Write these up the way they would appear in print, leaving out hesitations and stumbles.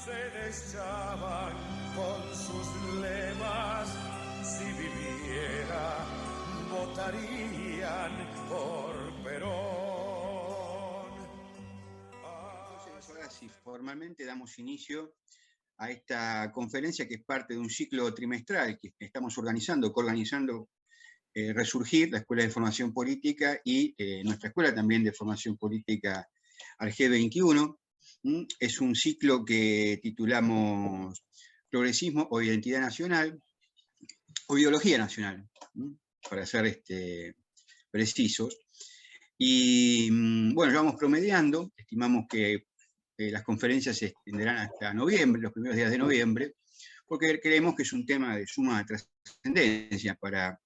se deschaban con sus lemas. Si viviera, votarían por Perón. Entonces, ahora sí, formalmente damos inicio a esta conferencia que es parte de un ciclo trimestral que estamos organizando, coorganizando Resurgir, la Escuela de Formación Política, y nuestra Escuela también de Formación Política, Arge 21. Es un ciclo que titulamos Progresismo o Identidad Nacional, o Ideología Nacional, para ser precisos. Y bueno, ya vamos promediando, estimamos que las conferencias se extenderán hasta noviembre, los primeros días de noviembre, porque creemos que es un tema de suma trascendencia para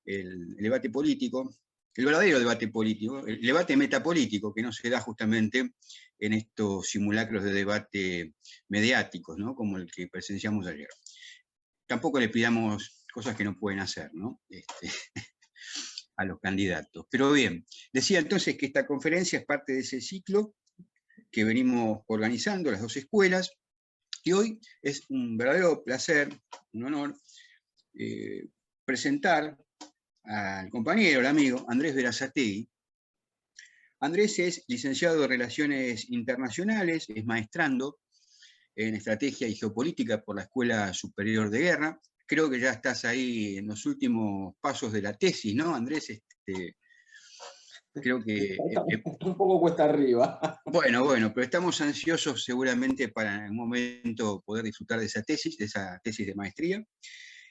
el debate político, el verdadero debate político, el debate metapolítico que no se da justamente en estos simulacros de debate mediáticos, ¿no? Como el que presenciamos ayer. Tampoco le pidamos cosas que no pueden hacer, ¿no? A los candidatos. Pero bien, decía entonces que esta conferencia es parte de ese ciclo que venimos organizando las dos escuelas, y hoy es un verdadero placer, un honor, presentar al compañero, al amigo, Andrés Berazategui. Andrés es licenciado en Relaciones Internacionales, es maestrando en Estrategia y Geopolítica por la Escuela Superior de Guerra. Creo que ya estás ahí en los últimos pasos de la tesis, ¿no, Andrés? Creo que... un poco cuesta arriba. Bueno, pero estamos ansiosos seguramente para en un momento poder disfrutar de esa tesis de maestría.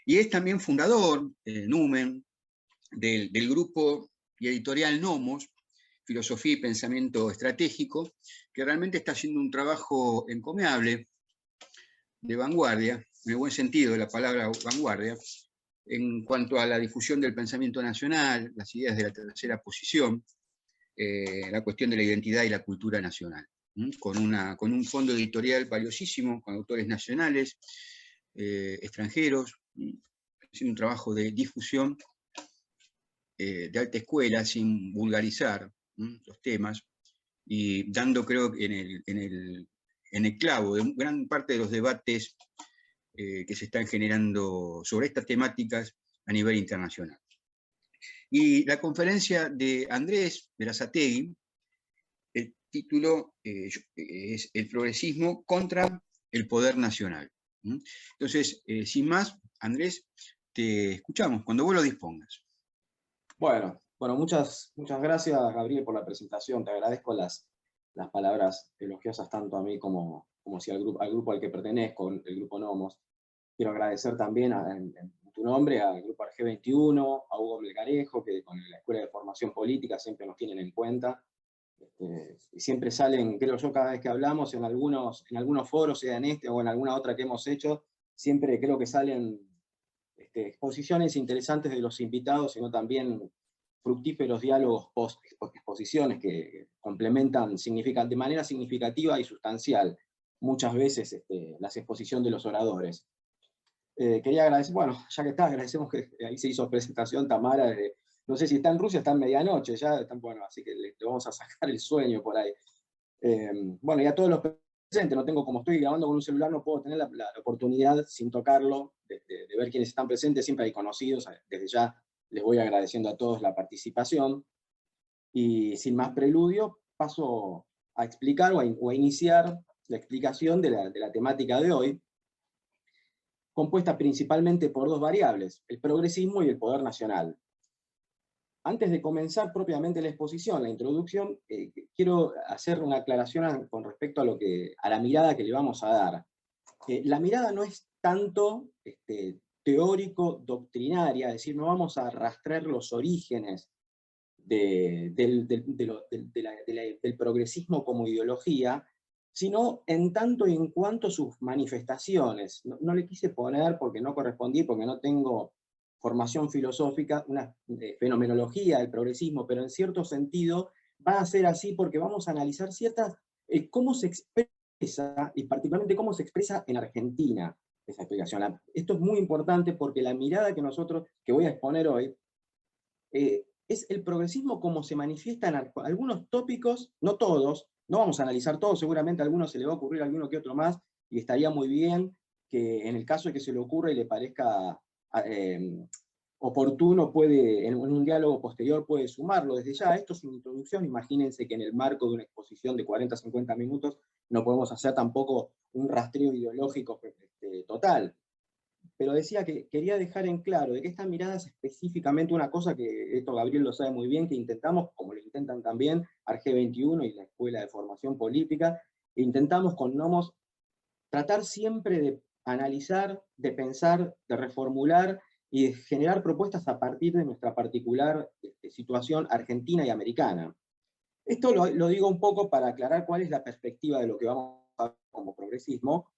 Y es también fundador, Numen, del grupo y editorial Nomos, Filosofía y Pensamiento Estratégico, que realmente está haciendo un trabajo encomiable, de vanguardia, en el buen sentido de la palabra vanguardia, en cuanto a la difusión del pensamiento nacional, las ideas de la tercera posición, la cuestión de la identidad y la cultura nacional, con un fondo editorial valiosísimo, con autores nacionales, extranjeros, haciendo un trabajo de difusión de alta escuela, sin vulgarizar los temas, y dando, creo, en el clavo de gran parte de los debates que se están generando sobre estas temáticas a nivel internacional. Y la conferencia de Andrés Berazategui, el título es El progresismo contra el poder nacional. Entonces, sin más, Andrés, te escuchamos cuando vos lo dispongas. Bueno, muchas gracias, Gabriel, por la presentación. Te agradezco las palabras elogiosas tanto a mí como si al grupo al que pertenezco, el grupo Nomos. Quiero agradecer también en tu nombre al grupo Arge 21, a Hugo Melgarejo, que con la Escuela de Formación Política siempre nos tienen en cuenta. Y siempre salen, creo yo, cada vez que hablamos, en algunos foros, sea en este o en alguna otra que hemos hecho, siempre creo que salen exposiciones interesantes de los invitados, sino también fructíferos diálogos post-exposiciones que complementan de manera significativa y sustancial muchas veces la exposición de los oradores. Quería agradecer, ya que está, agradecemos que ahí se hizo presentación Tamara, no sé si está en Rusia, está en medianoche, ya están, así que le vamos a sacar el sueño por ahí. Y a todos los presentes, no tengo, como estoy grabando con un celular, no puedo tener la oportunidad, sin tocarlo, de ver quiénes están presentes, siempre hay conocidos, desde ya les voy agradeciendo a todos la participación, y sin más preludio, paso a explicar o a iniciar la explicación de la temática de hoy, compuesta principalmente por dos variables, el progresismo y el poder nacional. Antes de comenzar propiamente la exposición, la introducción, quiero hacer una aclaración con respecto a la mirada que le vamos a dar. La mirada no es tanto teórico-doctrinaria, es decir, no vamos a rastrear los orígenes del progresismo como ideología, sino en tanto y en cuanto sus manifestaciones. No le quise poner, porque no correspondí, porque no tengo formación filosófica, una fenomenología del progresismo, pero en cierto sentido va a ser así porque vamos a analizar cómo se expresa, y particularmente cómo se expresa en Argentina esa explicación. Esto es muy importante porque la mirada que voy a exponer hoy, es el progresismo como se manifiesta en algunos tópicos, no todos, no vamos a analizar todos, seguramente a algunos se le va a ocurrir alguno que otro más, y estaría muy bien que en el caso de que se le ocurra y le parezca oportuno, en un diálogo posterior puede sumarlo desde ya. Esto es una introducción, imagínense que en el marco de una exposición de 40 a 50 minutos no podemos hacer tampoco un rastreo ideológico total. Pero decía que quería dejar en claro de que esta mirada es específicamente una cosa que, esto Gabriel lo sabe muy bien, que intentamos, como lo intentan también Arge 21 y la Escuela de Formación Política, intentamos con Nomos tratar siempre de analizar, de pensar, de reformular y de generar propuestas a partir de nuestra particular situación argentina y americana. Esto lo digo un poco para aclarar cuál es la perspectiva de lo que vamos a ver como progresismo,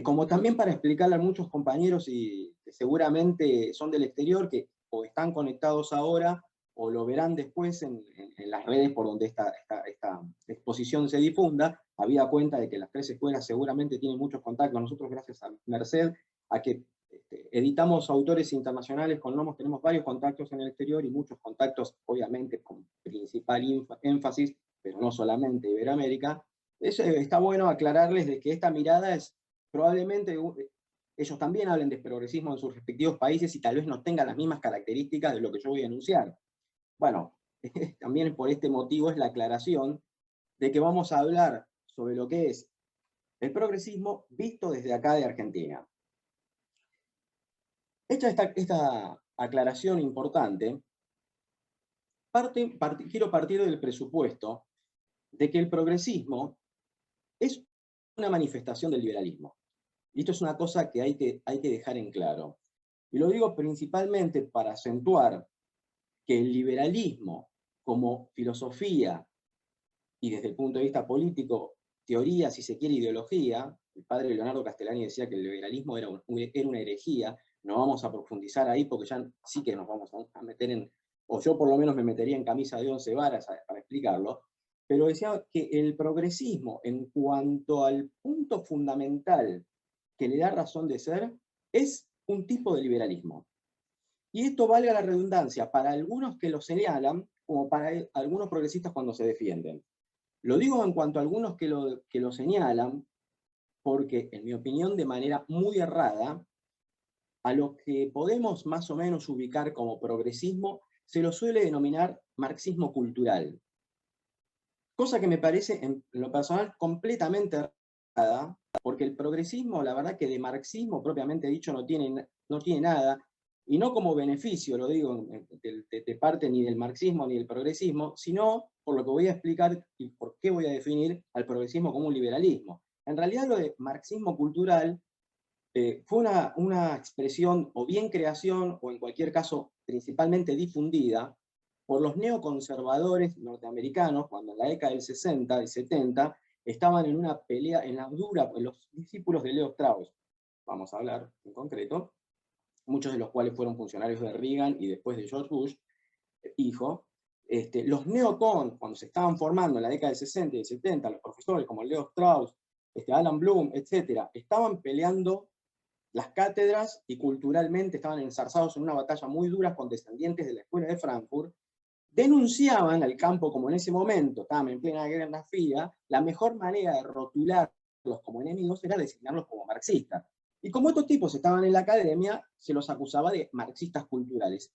como también para explicarle a muchos compañeros que seguramente son del exterior, que o están conectados ahora o lo verán después en las redes por donde esta exposición se difunda, habida cuenta de que las tres escuelas seguramente tienen muchos contactos. Nosotros, gracias a Merced, a que editamos autores internacionales con Nomos, tenemos varios contactos en el exterior y muchos contactos, obviamente, con principal énfasis, pero no solamente Iberoamérica. Está bueno aclararles de que esta mirada es probablemente, ellos también hablen de progresismo en sus respectivos países y tal vez no tengan las mismas características de lo que yo voy a anunciar. Bueno, también por este motivo es la aclaración de que vamos a hablar sobre lo que es el progresismo visto desde acá de Argentina. Hecha esta aclaración importante, quiero partir del presupuesto de que el progresismo es una manifestación del liberalismo. Y esto es una cosa que hay que dejar en claro. Y lo digo principalmente para acentuar que el liberalismo como filosofía y desde el punto de vista político, teoría, si se quiere, ideología, el padre Leonardo Castellani decía que el liberalismo era una herejía. No vamos a profundizar ahí porque ya sí que nos vamos a meter en, o yo por lo menos me metería en camisa de 11 varas para explicarlo, pero decía que el progresismo, en cuanto al punto fundamental que le da razón de ser, es un tipo de liberalismo. Y esto, valga la redundancia, para algunos que lo señalan, como para algunos progresistas cuando se defienden. Lo digo en cuanto a algunos que lo señalan, porque, en mi opinión, de manera muy errada, a lo que podemos más o menos ubicar como progresismo, se lo suele denominar marxismo cultural. Cosa que me parece, en lo personal, completamente errada, porque el progresismo, la verdad que de marxismo propiamente dicho no tiene nada, y no como beneficio, lo digo, de parte ni del marxismo ni del progresismo, sino por lo que voy a explicar y por qué voy a definir al progresismo como un liberalismo. En realidad lo de marxismo cultural fue una expresión o bien creación, o en cualquier caso principalmente difundida, por los neoconservadores norteamericanos, cuando en la década del 60 y 70 estaban en una pelea, en los discípulos de Leo Strauss, vamos a hablar en concreto, muchos de los cuales fueron funcionarios de Reagan y después de George Bush, hijo. Los neocons, cuando se estaban formando en la década del 60 y 70, los profesores como Leo Strauss, Alan Bloom, etc., estaban peleando las cátedras y culturalmente estaban enzarzados en una batalla muy dura con descendientes de la Escuela de Frankfurt, denunciaban al campo como en ese momento, estaban en plena guerra fría, la mejor manera de rotularlos como enemigos era designarlos como marxistas. Y como estos tipos estaban en la academia, se los acusaba de marxistas culturales.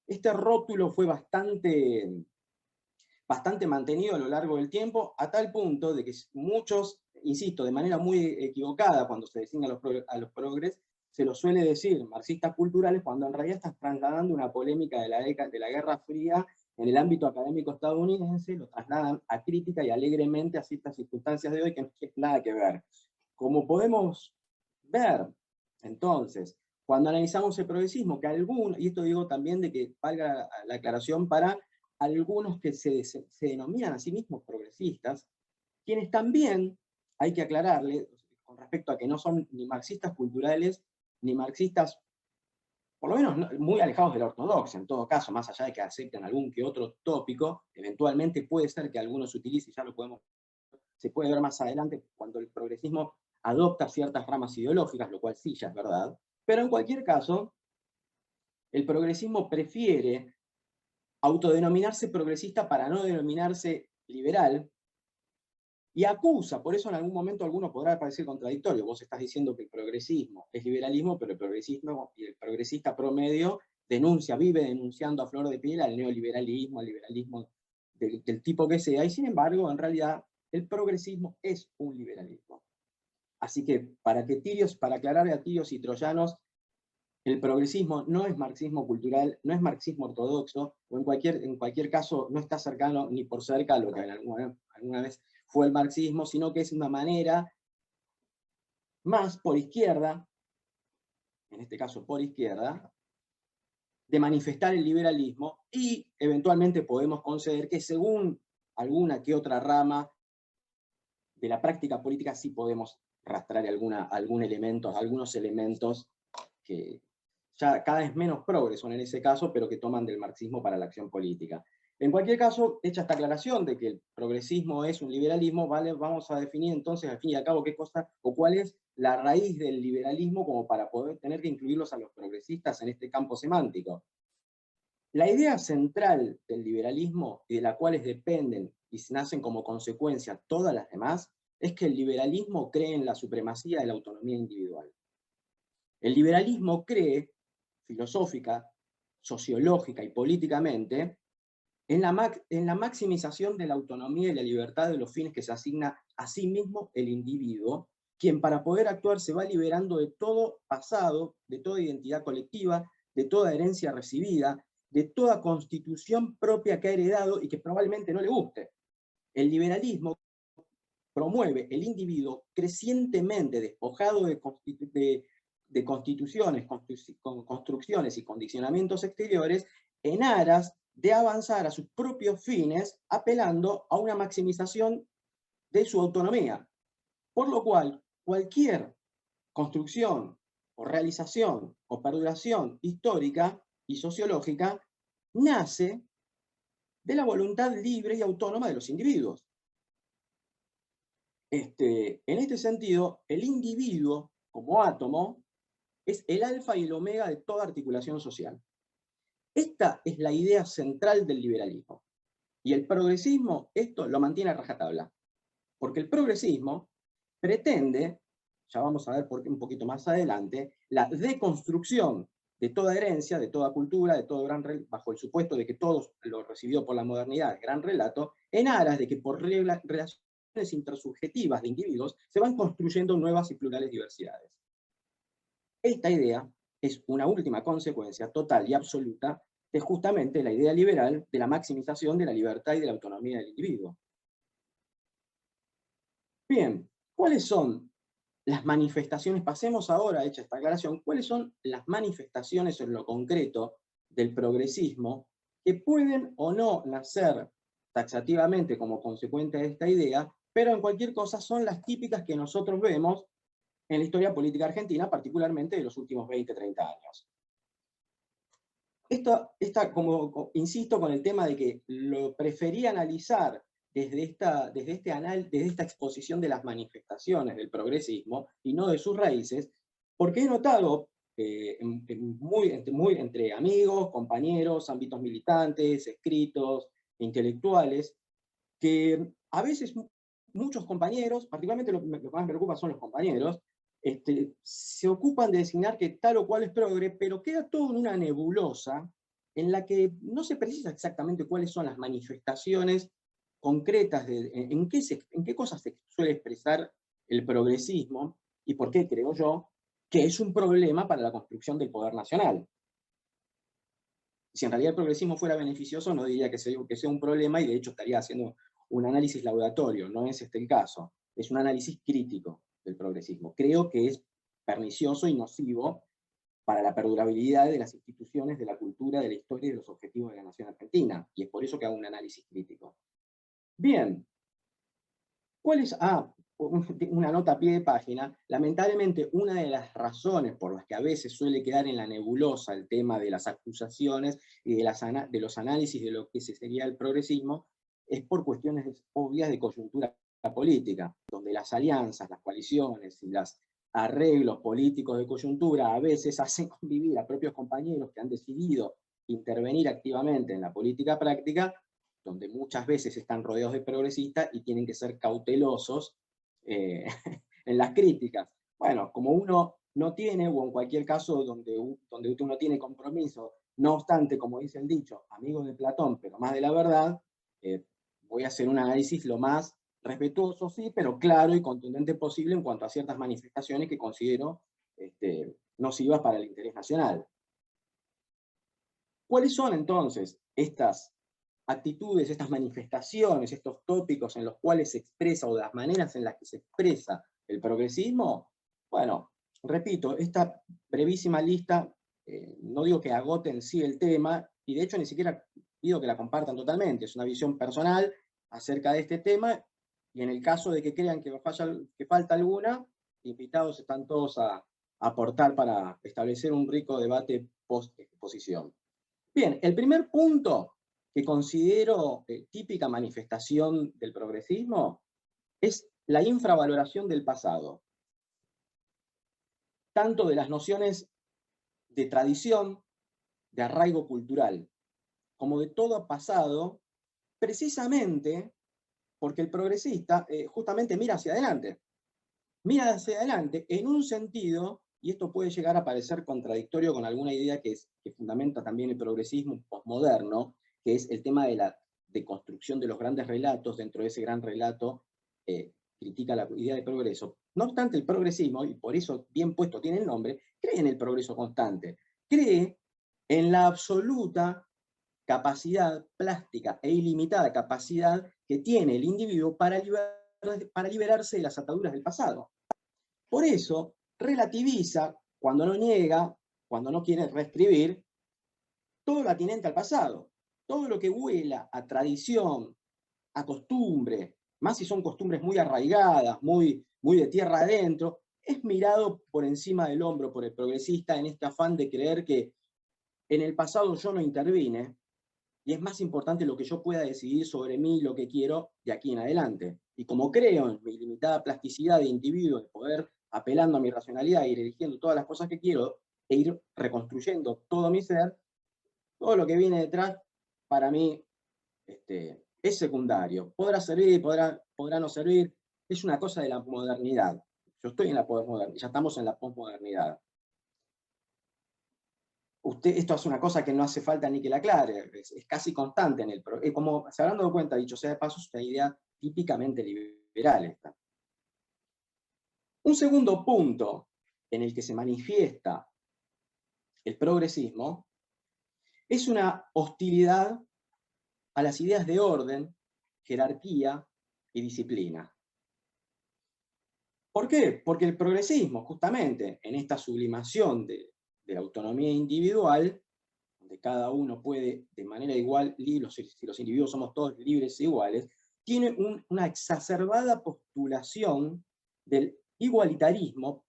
Este rótulo fue bastante mantenido a lo largo del tiempo, a tal punto de que muchos, insisto, de manera muy equivocada, cuando se designa a los progres, se los suele decir marxistas culturales, cuando en realidad están trasladando una polémica de la Guerra Fría en el ámbito académico estadounidense, lo trasladan a crítica y alegremente a ciertas circunstancias de hoy que no tienen nada que ver. Como podemos ver, entonces, cuando analizamos el progresismo, que algunos, y esto digo también de que valga la aclaración para algunos que se denominan a sí mismos progresistas, quienes también, hay que aclararle, con respecto a que no son ni marxistas culturales, ni marxistas, por lo menos muy alejados de la ortodoxia, en todo caso, más allá de que acepten algún que otro tópico, eventualmente puede ser que algunos se utilice, ya se puede ver más adelante, cuando el progresismo adopta ciertas ramas ideológicas, lo cual sí ya es verdad, pero en cualquier caso, el progresismo prefiere autodenominarse progresista para no denominarse liberal, y acusa, por eso en algún momento alguno podrá parecer contradictorio, vos estás diciendo que el progresismo es liberalismo, pero el progresismo y el progresista promedio vive denunciando a flor de piel al neoliberalismo, al liberalismo del tipo que sea, y sin embargo, en realidad, el progresismo es un liberalismo. Así que, para aclararle a tirios y troyanos, el progresismo no es marxismo cultural, no es marxismo ortodoxo, o en cualquier caso no está cercano ni por cerca a lo que alguna vez fue el marxismo, sino que es una manera más por izquierda, en este caso por izquierda, de manifestar el liberalismo, y eventualmente podemos conceder que según alguna que otra rama de la práctica política sí podemos rastrear algunos elementos que ya cada vez menos progres son en ese caso, pero que toman del marxismo para la acción política. En cualquier caso, hecha esta aclaración de que el progresismo es un liberalismo, ¿vale? Vamos a definir entonces, al fin y al cabo, qué cosa o cuál es la raíz del liberalismo como para poder tener que incluirlos a los progresistas en este campo semántico. La idea central del liberalismo, y de la cual dependen y nacen como consecuencia todas las demás, es que el liberalismo cree en la supremacía de la autonomía individual. El liberalismo cree, filosófica, sociológica y políticamente, en la maximización de la autonomía y la libertad de los fines que se asigna a sí mismo el individuo, quien para poder actuar se va liberando de todo pasado, de toda identidad colectiva, de toda herencia recibida, de toda constitución propia que ha heredado y que probablemente no le guste. El liberalismo promueve el individuo crecientemente despojado de constituciones, construcciones y condicionamientos exteriores en aras de avanzar a sus propios fines, apelando a una maximización de su autonomía. Por lo cual, cualquier construcción o realización o perduración histórica y sociológica nace de la voluntad libre y autónoma de los individuos. En este sentido, el individuo, como átomo, es el alfa y el omega de toda articulación social. Esta es la idea central del liberalismo. Y el progresismo esto lo mantiene a rajatabla. Porque el progresismo pretende, ya vamos a ver por qué un poquito más adelante, la deconstrucción de toda herencia, de toda cultura, de todo bajo el supuesto de que todo lo recibió por la modernidad, gran relato, en aras de que por relaciones intersubjetivas de individuos se van construyendo nuevas y plurales diversidades. Esta idea es una última consecuencia total y absoluta de justamente la idea liberal de la maximización de la libertad y de la autonomía del individuo. Bien, ¿cuáles son las manifestaciones? Pasemos ahora, hecha esta aclaración, ¿cuáles son las manifestaciones en lo concreto del progresismo que pueden o no nacer taxativamente como consecuencia de esta idea, pero en cualquier cosa son las típicas que nosotros vemos en la historia política argentina, particularmente de los últimos 20, 30 años? Como insisto con el tema de que lo preferí analizar desde esta exposición de las manifestaciones del progresismo y no de sus raíces, porque he notado entre amigos, compañeros, ámbitos militantes, escritos, intelectuales, que a veces muchos compañeros, particularmente lo que más me preocupa son los compañeros, se ocupan de designar que tal o cual es progre, pero queda todo en una nebulosa en la que no se precisa exactamente cuáles son las manifestaciones concretas en qué cosas se suele expresar el progresismo y por qué creo yo que es un problema para la construcción del poder nacional. Si en realidad el progresismo fuera beneficioso, no diría que sea un problema, y de hecho estaría haciendo un análisis laudatorio. No es este el caso, es un análisis crítico del progresismo. Creo que es pernicioso y nocivo para la perdurabilidad de las instituciones, de la cultura, de la historia y de los objetivos de la nación argentina, y es por eso que hago un análisis crítico. Bien, ¿cuál es? Una nota a pie de página. Lamentablemente, una de las razones por las que a veces suele quedar en la nebulosa el tema de las acusaciones y de los análisis de lo que sería el progresismo es por cuestiones obvias de coyuntura política, donde las alianzas, las coaliciones y los arreglos políticos de coyuntura a veces hacen convivir a propios compañeros que han decidido intervenir activamente en la política práctica, donde muchas veces están rodeados de progresistas y tienen que ser cautelosos en las críticas. Bueno, como uno no tiene, o en cualquier caso donde uno no tiene compromiso, no obstante, como dice el dicho, amigos de Platón, pero más de la verdad, voy a hacer un análisis lo más respetuoso, sí, pero claro y contundente posible en cuanto a ciertas manifestaciones que considero nocivas para el interés nacional. ¿Cuáles son entonces estas actitudes, estas manifestaciones, estos tópicos en los cuales se expresa, o las maneras en las que se expresa el progresismo? Bueno, repito, esta brevísima lista, no digo que agote en sí el tema, y de hecho ni siquiera pido que la compartan totalmente, es una visión personal acerca de este tema, y en el caso de que crean que falta alguna, invitados están todos a aportar para establecer un rico debate post-exposición. Bien, el primer punto que considero típica manifestación del progresismo es la infravaloración del pasado, tanto de las nociones de tradición, de arraigo cultural, como de todo pasado, precisamente porque el progresista justamente mira hacia adelante en un sentido, y esto puede llegar a parecer contradictorio con alguna idea que fundamenta también el progresismo postmoderno, que es el tema de la deconstrucción de los grandes relatos. Dentro de ese gran relato critica la idea de progreso. No obstante, el progresismo, y por eso bien puesto tiene el nombre, cree en el progreso constante, cree en la absoluta capacidad plástica e ilimitada capacidad que tiene el individuo para liberarse de las ataduras del pasado. Por eso relativiza, cuando no niega, cuando no quiere reescribir, todo lo atinente al pasado, todo lo que huela a tradición, a costumbre, más si son costumbres muy arraigadas, muy de tierra adentro, es mirado por encima del hombro por el progresista en este afán de creer que en el pasado yo no intervine, y es más importante lo que yo pueda decidir sobre mí, lo que quiero de aquí en adelante. Y como creo en mi limitada plasticidad de individuo, de poder, apelando a mi racionalidad, ir eligiendo todas las cosas que quiero, e ir reconstruyendo todo mi ser, todo lo que viene detrás, para mí, es secundario. Podrá servir, podrá no servir, es una cosa de la modernidad. Yo estoy en la posmodernidad, ya estamos en la posmodernidad. Esto es una cosa que no hace falta ni que la aclare, es casi constante en el progreso. Como se habrán dado cuenta, dicho sea de paso, es una idea típicamente liberal esta. Un segundo punto en el que se manifiesta el progresismo es una hostilidad a las ideas de orden, jerarquía y disciplina. ¿Por qué? Porque el progresismo, justamente en esta sublimación de la autonomía individual, donde cada uno puede de manera igual, si los individuos somos todos libres e iguales, tiene una exacerbada postulación del igualitarismo,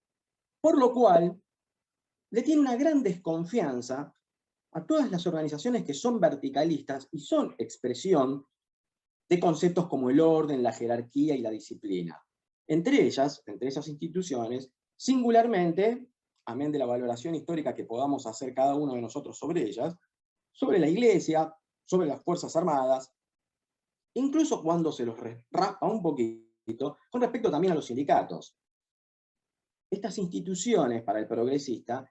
por lo cual le tiene una gran desconfianza a todas las organizaciones que son verticalistas y son expresión de conceptos como el orden, la jerarquía y la disciplina. Entre esas instituciones, singularmente, amén de la valoración histórica que podamos hacer cada uno de nosotros sobre ellas, sobre la Iglesia, sobre las Fuerzas Armadas, incluso cuando se los raspa un poquito, con respecto también a los sindicatos. Estas instituciones, para el progresista,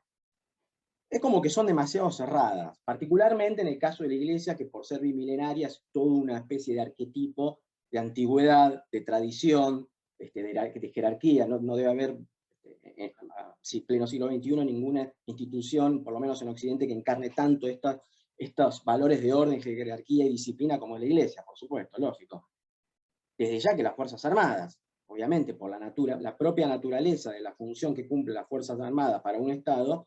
es como que son demasiado cerradas, particularmente en el caso de la Iglesia, que por ser bimilenaria es toda una especie de arquetipo de antigüedad, de tradición, de jerarquía. No debe haber, pleno siglo XXI, ninguna institución, por lo menos en Occidente, que encarne tanto estos valores de orden, jerarquía y disciplina como la Iglesia, por supuesto, lógico. Desde ya que las Fuerzas Armadas, obviamente por la propia naturaleza de la función que cumplen las Fuerzas Armadas para un Estado,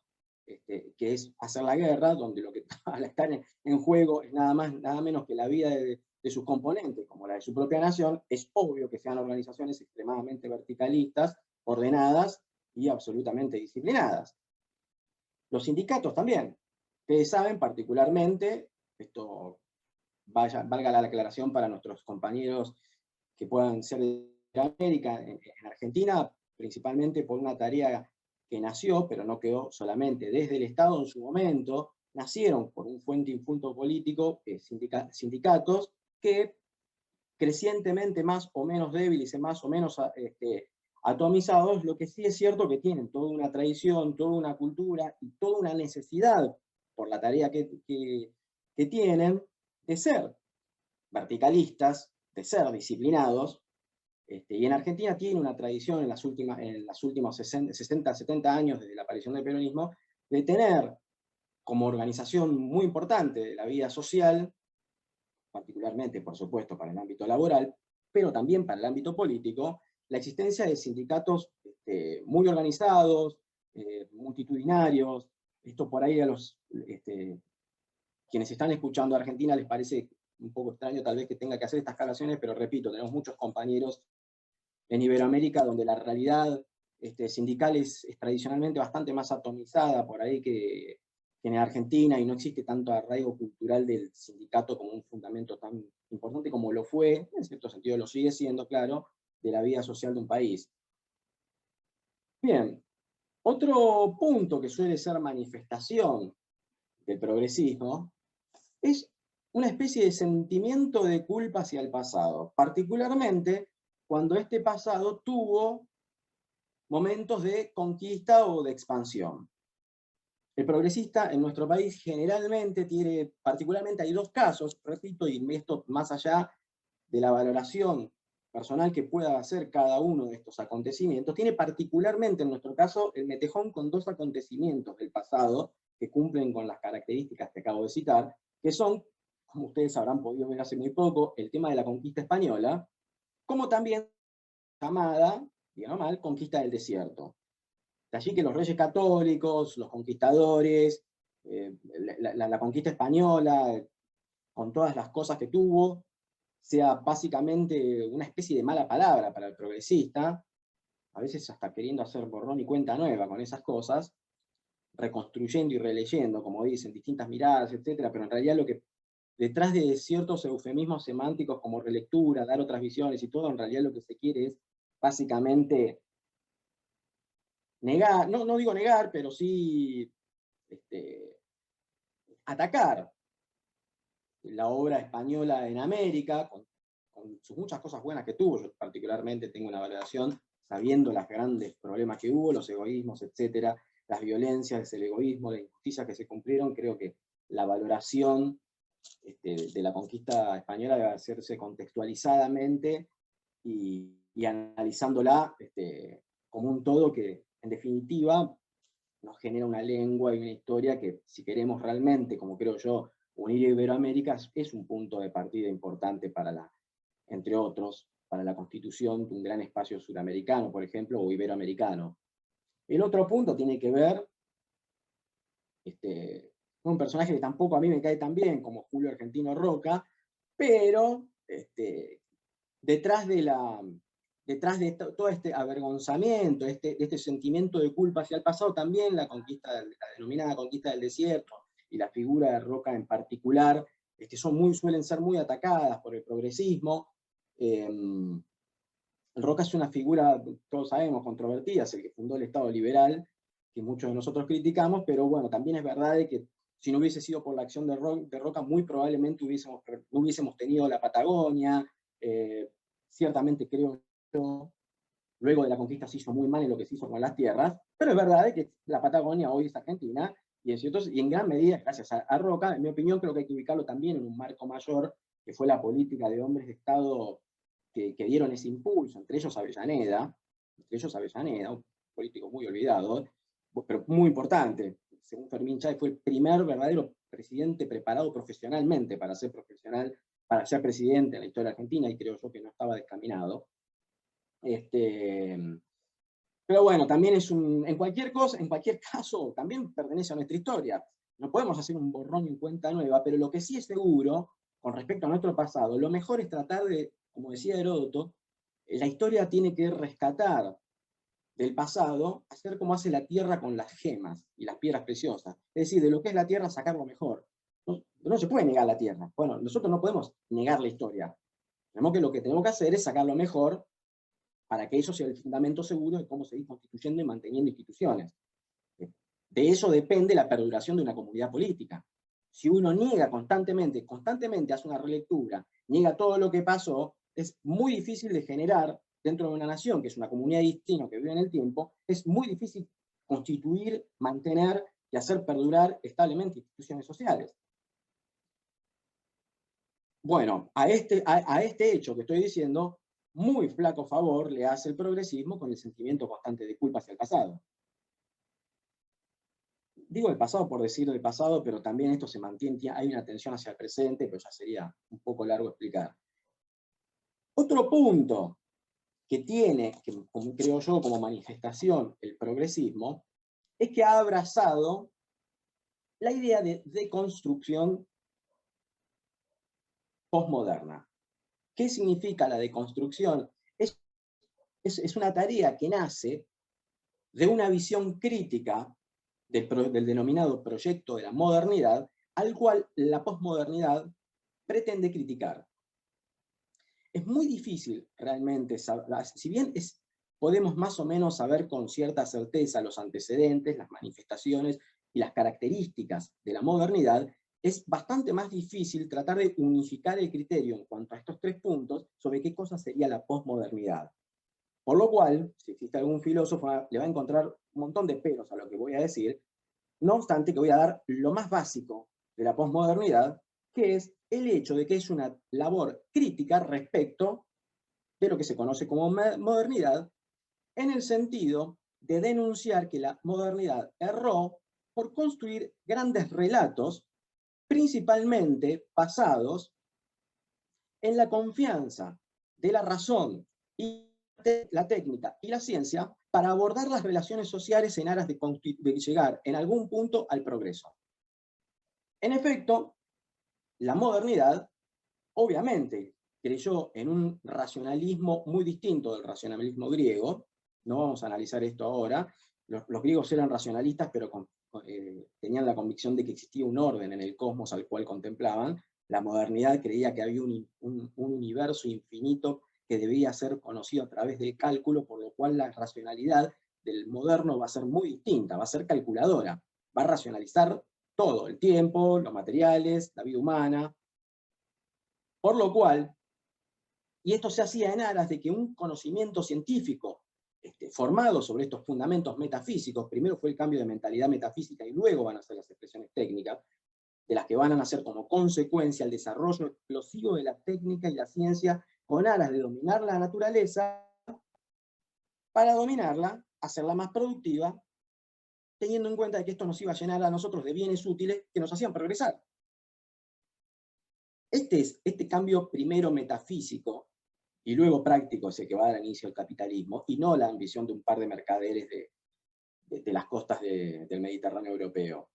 que es hacer la guerra, donde lo que está en juego es nada menos que la vida de sus componentes, como la de su propia nación, es obvio que sean organizaciones extremadamente verticalistas, ordenadas y absolutamente disciplinadas. Los sindicatos también. Ustedes saben particularmente, esto valga la aclaración para nuestros compañeros que puedan ser de América, en Argentina, principalmente por una tarea que nació, pero no quedó solamente desde el Estado en su momento, nacieron por un fuente infunto político, sindicatos, que crecientemente más o menos débiles y más o menos atomizados, lo que sí es cierto que tienen toda una tradición, toda una cultura y toda una necesidad por la tarea que tienen de ser verticalistas, de ser disciplinados, y en Argentina tiene una tradición en los últimos 60, 70 años desde la aparición del peronismo, de tener como organización muy importante de la vida social, particularmente, por supuesto, para el ámbito laboral, pero también para el ámbito político, la existencia de sindicatos muy organizados, multitudinarios. Esto por ahí a quienes están escuchando a Argentina les parece un poco extraño tal vez que tenga que hacer estas aclaraciones, pero repito, tenemos muchos compañeros en Iberoamérica donde la realidad sindical es tradicionalmente bastante más atomizada por ahí que en Argentina, y no existe tanto arraigo cultural del sindicato como un fundamento tan importante como lo fue, en cierto sentido lo sigue siendo, claro, de la vida social de un país. Bien, otro punto que suele ser manifestación del progresismo es una especie de sentimiento de culpa hacia el pasado, particularmente cuando este pasado tuvo momentos de conquista o de expansión. El progresista en nuestro país generalmente tiene, particularmente hay dos casos, repito, y esto más allá de la valoración personal que pueda hacer cada uno de estos acontecimientos, tiene particularmente en nuestro caso el metejón con dos acontecimientos del pasado que cumplen con las características que acabo de citar, que son, como ustedes habrán podido ver hace muy poco, el tema de la conquista española, como también llamada, digamos mal, conquista del desierto. De allí que los reyes católicos, los conquistadores, la conquista española, con todas las cosas que tuvo, sea básicamente una especie de mala palabra para el progresista, a veces hasta queriendo hacer borrón y cuenta nueva con esas cosas, reconstruyendo y releyendo, como dicen, distintas miradas, etcétera, pero en realidad lo que detrás de ciertos eufemismos semánticos como relectura, dar otras visiones y todo, en realidad lo que se quiere es básicamente negar, no digo negar, pero sí atacar la obra española en América, con sus muchas cosas buenas que tuvo. Yo particularmente tengo una valoración, sabiendo los grandes problemas que hubo, los egoísmos, etcétera, las violencias, el egoísmo, las injusticias que se cumplieron, creo que la valoración de la conquista española debe hacerse contextualizadamente y analizándola como un todo que, en definitiva, nos genera una lengua y una historia que, si queremos realmente, como creo yo, unir Iberoamérica, es un punto de partida importante para entre otros, para la constitución de un gran espacio suramericano, por ejemplo, o iberoamericano. El otro punto tiene que ver con un personaje que tampoco a mí me cae tan bien como Julio Argentino Roca, pero detrás de todo este avergonzamiento, este sentimiento de culpa hacia el pasado, también la denominada conquista del desierto, y la figura de Roca en particular, suelen ser muy atacadas por el progresismo. Roca es una figura, todos sabemos, controvertida, es el que fundó el Estado liberal, que muchos de nosotros criticamos, pero bueno, también es verdad de que si no hubiese sido por la acción de Roca, muy probablemente no hubiésemos tenido la Patagonia. Ciertamente creo yo, luego de la conquista se hizo muy mal en lo que se hizo con las tierras, pero es verdad que la Patagonia hoy es Argentina, y en gran medida, gracias a Roca. En mi opinión, creo que hay que ubicarlo también en un marco mayor, que fue la política de hombres de Estado que dieron ese impulso, entre ellos Avellaneda, un político muy olvidado, pero muy importante. Según Fermín Chávez, fue el primer verdadero presidente preparado profesionalmente para ser presidente en la historia argentina, y creo yo que no estaba descaminado. Pero bueno, también en cualquier caso, también pertenece a nuestra historia. No podemos hacer un borrón y cuenta nueva, pero lo que sí es seguro, con respecto a nuestro pasado, lo mejor es tratar de, como decía Heródoto, la historia tiene que rescatar del pasado, hacer como hace la tierra con las gemas y las piedras preciosas. Es decir, de lo que es la tierra sacar lo mejor. No se puede negar la tierra. Bueno, nosotros no podemos negar la historia. Lo que tenemos que hacer es sacar lo mejor para que eso sea el fundamento seguro de cómo seguir constituyendo y manteniendo instituciones. De eso depende la perduración de una comunidad política. si uno niega constantemente hace una relectura, niega todo lo que pasó, es muy difícil de generar dentro de una nación, que es una comunidad de destinos que vive en el tiempo, es muy difícil constituir, mantener y hacer perdurar establemente instituciones sociales. Bueno, a este hecho que estoy diciendo, muy flaco favor le hace el progresismo con el sentimiento constante de culpa hacia el pasado. Digo el pasado por decir del pasado, pero también esto se mantiene, hay una tensión hacia el presente, pero ya sería un poco largo explicar. Otro punto que tiene, que creo yo como manifestación el progresismo, es que ha abrazado la idea de deconstrucción postmoderna. ¿Qué significa la deconstrucción? Es una tarea que nace de una visión crítica del denominado proyecto de la modernidad, al cual la posmodernidad pretende criticar. Es muy difícil realmente saber, si bien podemos más o menos saber con cierta certeza los antecedentes, las manifestaciones y las características de la modernidad, es bastante más difícil tratar de unificar el criterio en cuanto a estos tres puntos sobre qué cosa sería la posmodernidad. Por lo cual, si existe algún filósofo, le va a encontrar un montón de peros a lo que voy a decir, no obstante que voy a dar lo más básico de la posmodernidad, que es el hecho de que es una labor crítica respecto de lo que se conoce como modernidad, en el sentido de denunciar que la modernidad erró por construir grandes relatos, principalmente basados en la confianza de la razón y la técnica y la ciencia para abordar las relaciones sociales en aras de llegar en algún punto al progreso. En efecto, la modernidad, obviamente, creyó en un racionalismo muy distinto del racionalismo griego. No vamos a analizar esto ahora. Los griegos eran racionalistas, pero tenían la convicción de que existía un orden en el cosmos al cual contemplaban. La modernidad creía que había un universo infinito que debía ser conocido a través del cálculo, por lo cual la racionalidad del moderno va a ser muy distinta, va a ser calculadora, va a racionalizar todo, el tiempo, los materiales, la vida humana. Por lo cual, y esto se hacía en aras de que un conocimiento científico formado sobre estos fundamentos metafísicos, primero fue el cambio de mentalidad metafísica y luego van a ser las expresiones técnicas, de las que van a nacer como consecuencia el desarrollo explosivo de la técnica y la ciencia con aras de dominar la naturaleza, para dominarla, hacerla más productiva, teniendo en cuenta que esto nos iba a llenar a nosotros de bienes útiles que nos hacían progresar. Este cambio primero metafísico y luego práctico es el que va a dar inicio al capitalismo, y no la ambición de un par de mercaderes de las costas del Mediterráneo europeo.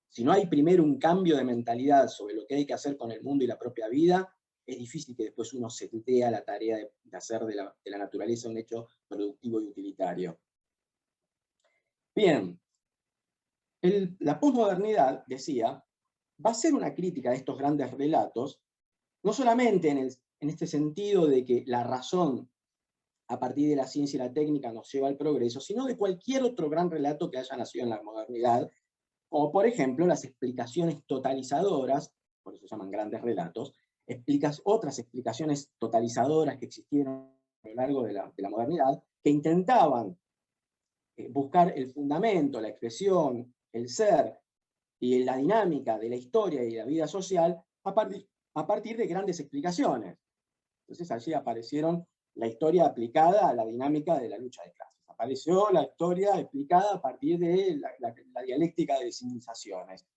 Si no hay primero un cambio de mentalidad sobre lo que hay que hacer con el mundo y la propia vida, es difícil que después uno se dé a la tarea de hacer de la naturaleza un hecho productivo y utilitario. Bien, la posmodernidad, decía, va a ser una crítica de estos grandes relatos, no solamente en este sentido de que la razón a partir de la ciencia y la técnica nos lleva al progreso, sino de cualquier otro gran relato que haya nacido en la modernidad, como por ejemplo las explicaciones totalizadoras, por eso se llaman grandes relatos, otras explicaciones totalizadoras que existieron a lo largo de la modernidad, que intentaban buscar el fundamento, la expresión, el ser y la dinámica de la historia y la vida social a partir de grandes explicaciones. Entonces allí aparecieron la historia aplicada a la dinámica de la lucha de clases. Apareció la historia explicada a partir de la dialéctica de civilizaciones.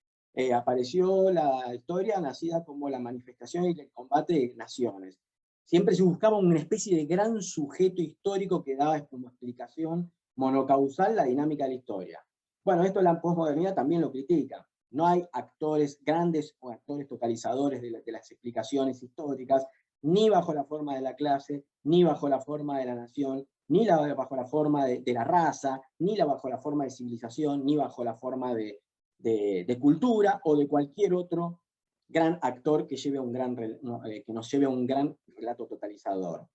Apareció la historia nacida como la manifestación y el combate de naciones. Siempre se buscaba una especie de gran sujeto histórico que daba como explicación monocausal la dinámica de la historia. Bueno, esto la posmodernidad también lo critica. No hay actores grandes o actores totalizadores de las explicaciones históricas, ni bajo la forma de la clase, ni bajo la forma de la nación, ni bajo la forma de la raza, ni bajo la forma de civilización, ni bajo la forma de cultura o de cualquier otro gran actor que nos lleve a un gran relato totalizador.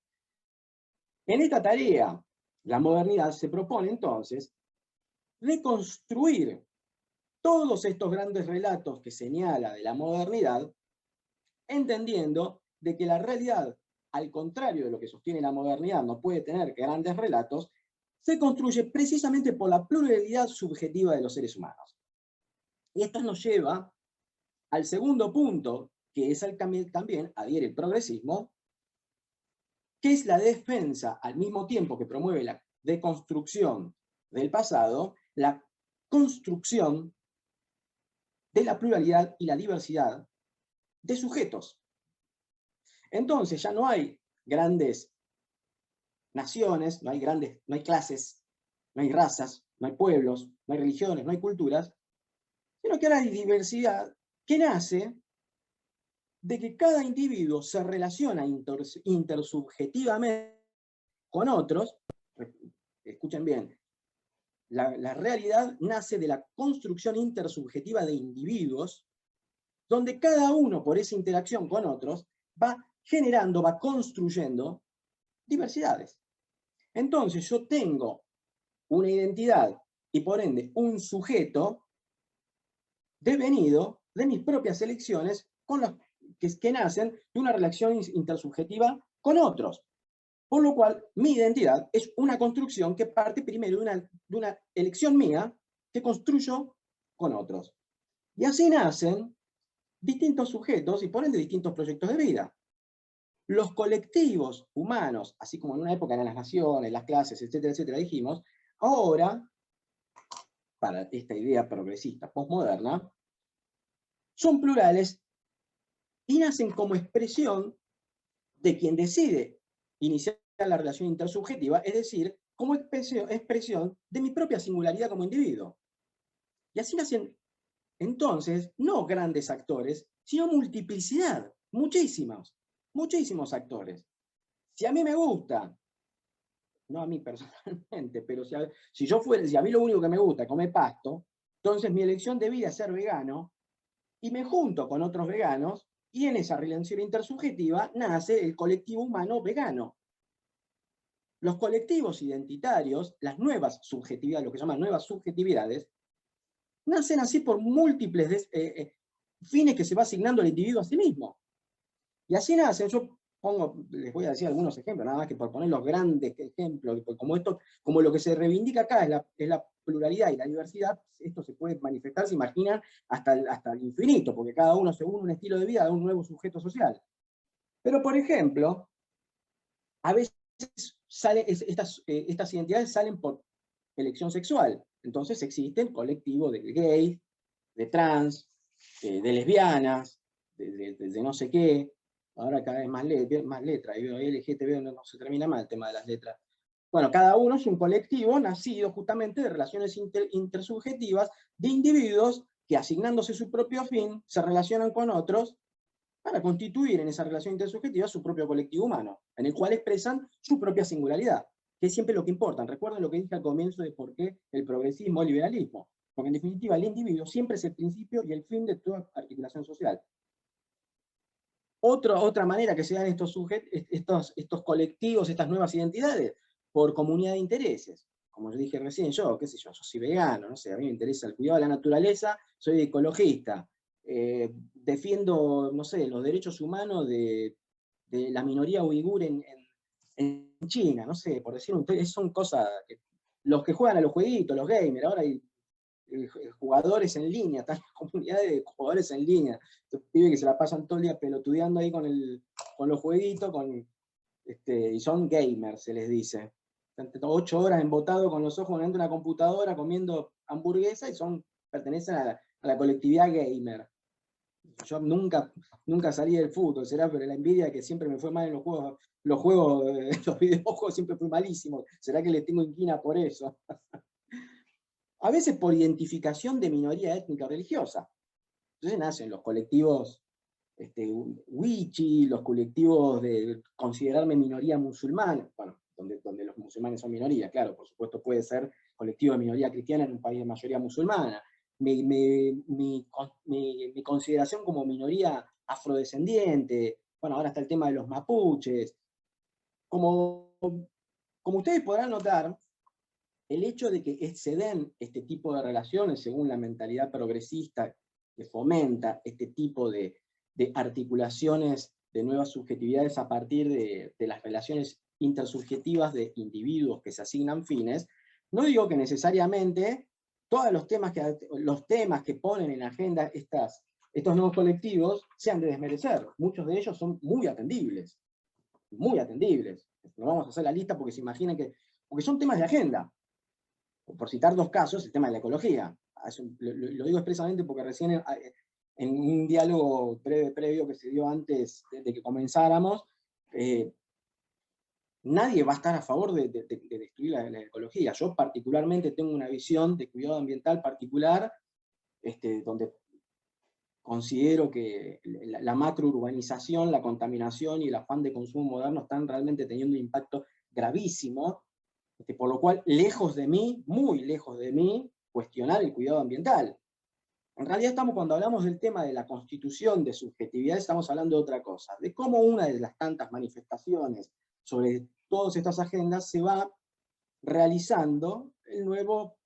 En esta tarea, la modernidad se propone entonces reconstruir todos estos grandes relatos que señala de la modernidad, entendiendo de que la realidad, al contrario de lo que sostiene la modernidad, no puede tener grandes relatos, se construye precisamente por la pluralidad subjetiva de los seres humanos. Y esto nos lleva al segundo punto, que es al que también adhiere el progresismo, que es la defensa, al mismo tiempo que promueve la deconstrucción del pasado, la construcción de la pluralidad y la diversidad de sujetos. Entonces ya no hay grandes naciones, no hay clases, no hay razas, no hay pueblos, no hay religiones, no hay culturas, sino que ahora hay diversidad que nace de que cada individuo se relaciona intersubjetivamente con otros. Escuchen bien, la realidad nace de la construcción intersubjetiva de individuos, donde cada uno, por esa interacción con otros, va generando, va construyendo diversidades. Entonces yo tengo una identidad y por ende un sujeto devenido de mis propias elecciones que nacen de una relación intersubjetiva con otros. Por lo cual, mi identidad es una construcción que parte primero de una elección mía que construyo con otros. Y así nacen distintos sujetos y por ende distintos proyectos de vida. Los colectivos humanos, así como en una época eran las naciones, las clases, etcétera, etcétera, dijimos, ahora, para esta idea progresista postmoderna, son plurales y nacen como expresión de quien decide iniciar la relación intersubjetiva, es decir, como expresión de mi propia singularidad como individuo. Y así nacen, entonces, no grandes actores, sino multiplicidad, muchísimos actores. Si a mí me gusta, no a mí personalmente, pero si a mí lo único que me gusta es comer pasto, entonces mi elección de vida es ser vegano, y me junto con otros veganos, y en esa relación intersubjetiva nace el colectivo humano vegano. Los colectivos identitarios, las nuevas subjetividades, lo que llaman nuevas subjetividades, nacen así por múltiples fines que se va asignando el individuo a sí mismo. Y así nacen, les voy a decir algunos ejemplos, nada más que por poner los grandes ejemplos, como lo que se reivindica acá es la pluralidad y la diversidad, esto se puede manifestar, se imaginan, hasta el infinito, porque cada uno, según un estilo de vida, da un nuevo sujeto social. Pero, por ejemplo, a veces estas identidades salen por elección sexual. Entonces existen colectivos de gays, de trans, de lesbianas, de no sé qué. Ahora cada vez más letras, y LGTB no se termina mal el tema de las letras. Bueno, cada uno es un colectivo nacido justamente de relaciones intersubjetivas de individuos que, asignándose su propio fin, se relacionan con otros para constituir en esa relación intersubjetiva su propio colectivo humano, en el cual expresan su propia singularidad, que es siempre lo que importa. Recuerden lo que dije al comienzo de por qué el progresismo, el liberalismo, porque en definitiva el individuo siempre es el principio y el fin de toda articulación social. Otra manera que se dan estos colectivos, estas nuevas identidades, por comunidad de intereses. Como yo dije recién, yo soy vegano, no sé, a mí me interesa el cuidado de la naturaleza, soy ecologista, defiendo, no sé, los derechos humanos de la minoría uigur en China, no sé, por decir son cosas, los que juegan a los jueguitos, los gamers, ahora hay jugadores en línea, están comunidades de jugadores en línea, estos pibes que se la pasan todo el día pelotudeando ahí con los jueguitos, y son gamers, se les dice. Están 8 horas embotados con los ojos delante de una computadora comiendo hamburguesa y pertenecen a la colectividad gamer. Yo nunca salí del fútbol, será por la envidia que siempre me fue mal en los videojuegos siempre fui malísimo, será que les tengo inquina por eso. A veces por identificación de minoría étnica o religiosa. Entonces nacen los colectivos wichi, los colectivos de considerarme minoría musulmana, bueno, donde los musulmanes son minoría, claro, por supuesto puede ser colectivo de minoría cristiana en un país de mayoría musulmana. Mi consideración como minoría afrodescendiente, bueno, ahora está el tema de los mapuches. Como ustedes podrán notar, el hecho de que se den este tipo de relaciones según la mentalidad progresista que fomenta este tipo de articulaciones de nuevas subjetividades a partir de las relaciones intersubjetivas de individuos que se asignan fines, no digo que necesariamente todos los temas que ponen en agenda estos nuevos colectivos sean de desmerecer. Muchos de ellos son muy atendibles, muy atendibles. No vamos a hacer la lista porque se imaginen porque son temas de agenda. Por citar dos casos, el tema de la ecología. Lo digo expresamente porque recién en un diálogo previo que se dio antes de que comenzáramos, nadie va a estar a favor de destruir la ecología. Yo particularmente tengo una visión de cuidado ambiental particular, donde considero que la macrourbanización, la contaminación y el afán de consumo moderno están realmente teniendo un impacto gravísimo, por lo cual, lejos de mí, muy lejos de mí, cuestionar el cuidado ambiental. En realidad cuando hablamos del tema de la constitución de subjetividad, estamos hablando de otra cosa, de cómo una de las tantas manifestaciones sobre todas estas agendas se va realizando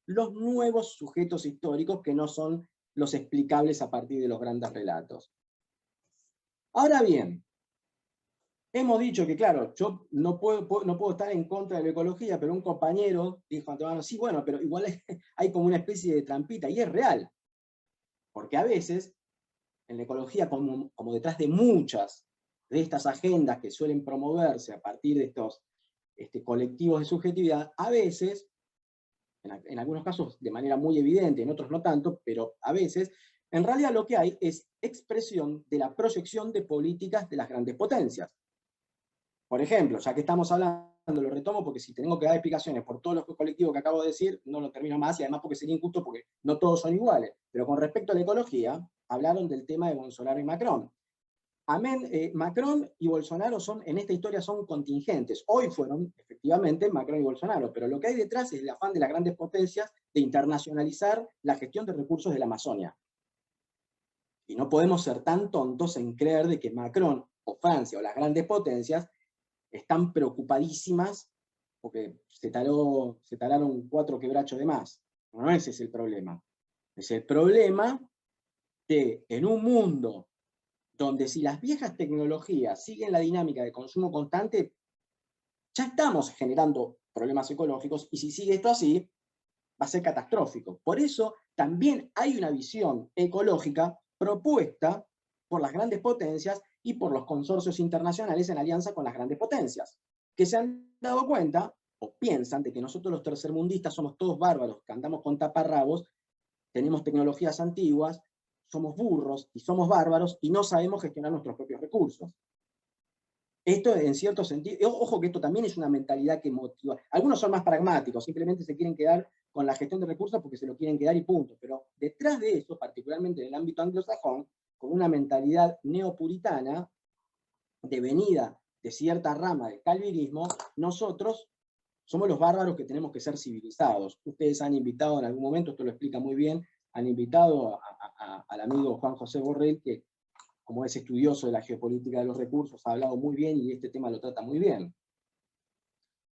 los nuevos sujetos históricos que no son los explicables a partir de los grandes relatos. Ahora bien, hemos dicho que, claro, yo no puedo estar en contra de la ecología, pero un compañero dijo antemano, sí, bueno, pero igual hay como una especie de trampita, y es real. Porque a veces, en la ecología, como detrás de muchas de estas agendas que suelen promoverse a partir de estos colectivos de subjetividad, a veces, en algunos casos de manera muy evidente, en otros no tanto, pero a veces, en realidad lo que hay es expresión de la proyección de políticas de las grandes potencias. Por ejemplo, ya que estamos hablando, lo retomo porque si tengo que dar explicaciones por todos los colectivos que acabo de decir, no lo termino más, y además porque sería injusto porque no todos son iguales. Pero con respecto a la ecología, hablaron del tema de Bolsonaro y Macron. Macron y Bolsonaro en esta historia son contingentes. Hoy fueron, efectivamente, Macron y Bolsonaro, pero lo que hay detrás es el afán de las grandes potencias de internacionalizar la gestión de recursos de la Amazonia. Y no podemos ser tan tontos en creer de que Macron o Francia o las grandes potencias están preocupadísimas porque se talaron 4 quebrachos de más. No, ese es el problema. Es el problema de, en un mundo donde si las viejas tecnologías siguen la dinámica de consumo constante, ya estamos generando problemas ecológicos, y si sigue esto así, va a ser catastrófico. Por eso también hay una visión ecológica propuesta por las grandes potencias y por los consorcios internacionales en alianza con las grandes potencias, que se han dado cuenta, o piensan, de que nosotros los tercermundistas somos todos bárbaros, que andamos con taparrabos, tenemos tecnologías antiguas, somos burros y somos bárbaros, y no sabemos gestionar nuestros propios recursos. Esto, en cierto sentido, ojo que esto también es una mentalidad que motiva. Algunos son más pragmáticos, simplemente se quieren quedar con la gestión de recursos porque se lo quieren quedar y punto. Pero detrás de eso, particularmente en el ámbito anglosajón, con una mentalidad neopuritana, devenida de cierta rama del calvinismo, nosotros somos los bárbaros que tenemos que ser civilizados. Ustedes han invitado en algún momento, esto lo explica muy bien, han invitado al amigo Juan José Borrell, que como es estudioso de la geopolítica de los recursos, ha hablado muy bien y este tema lo trata muy bien.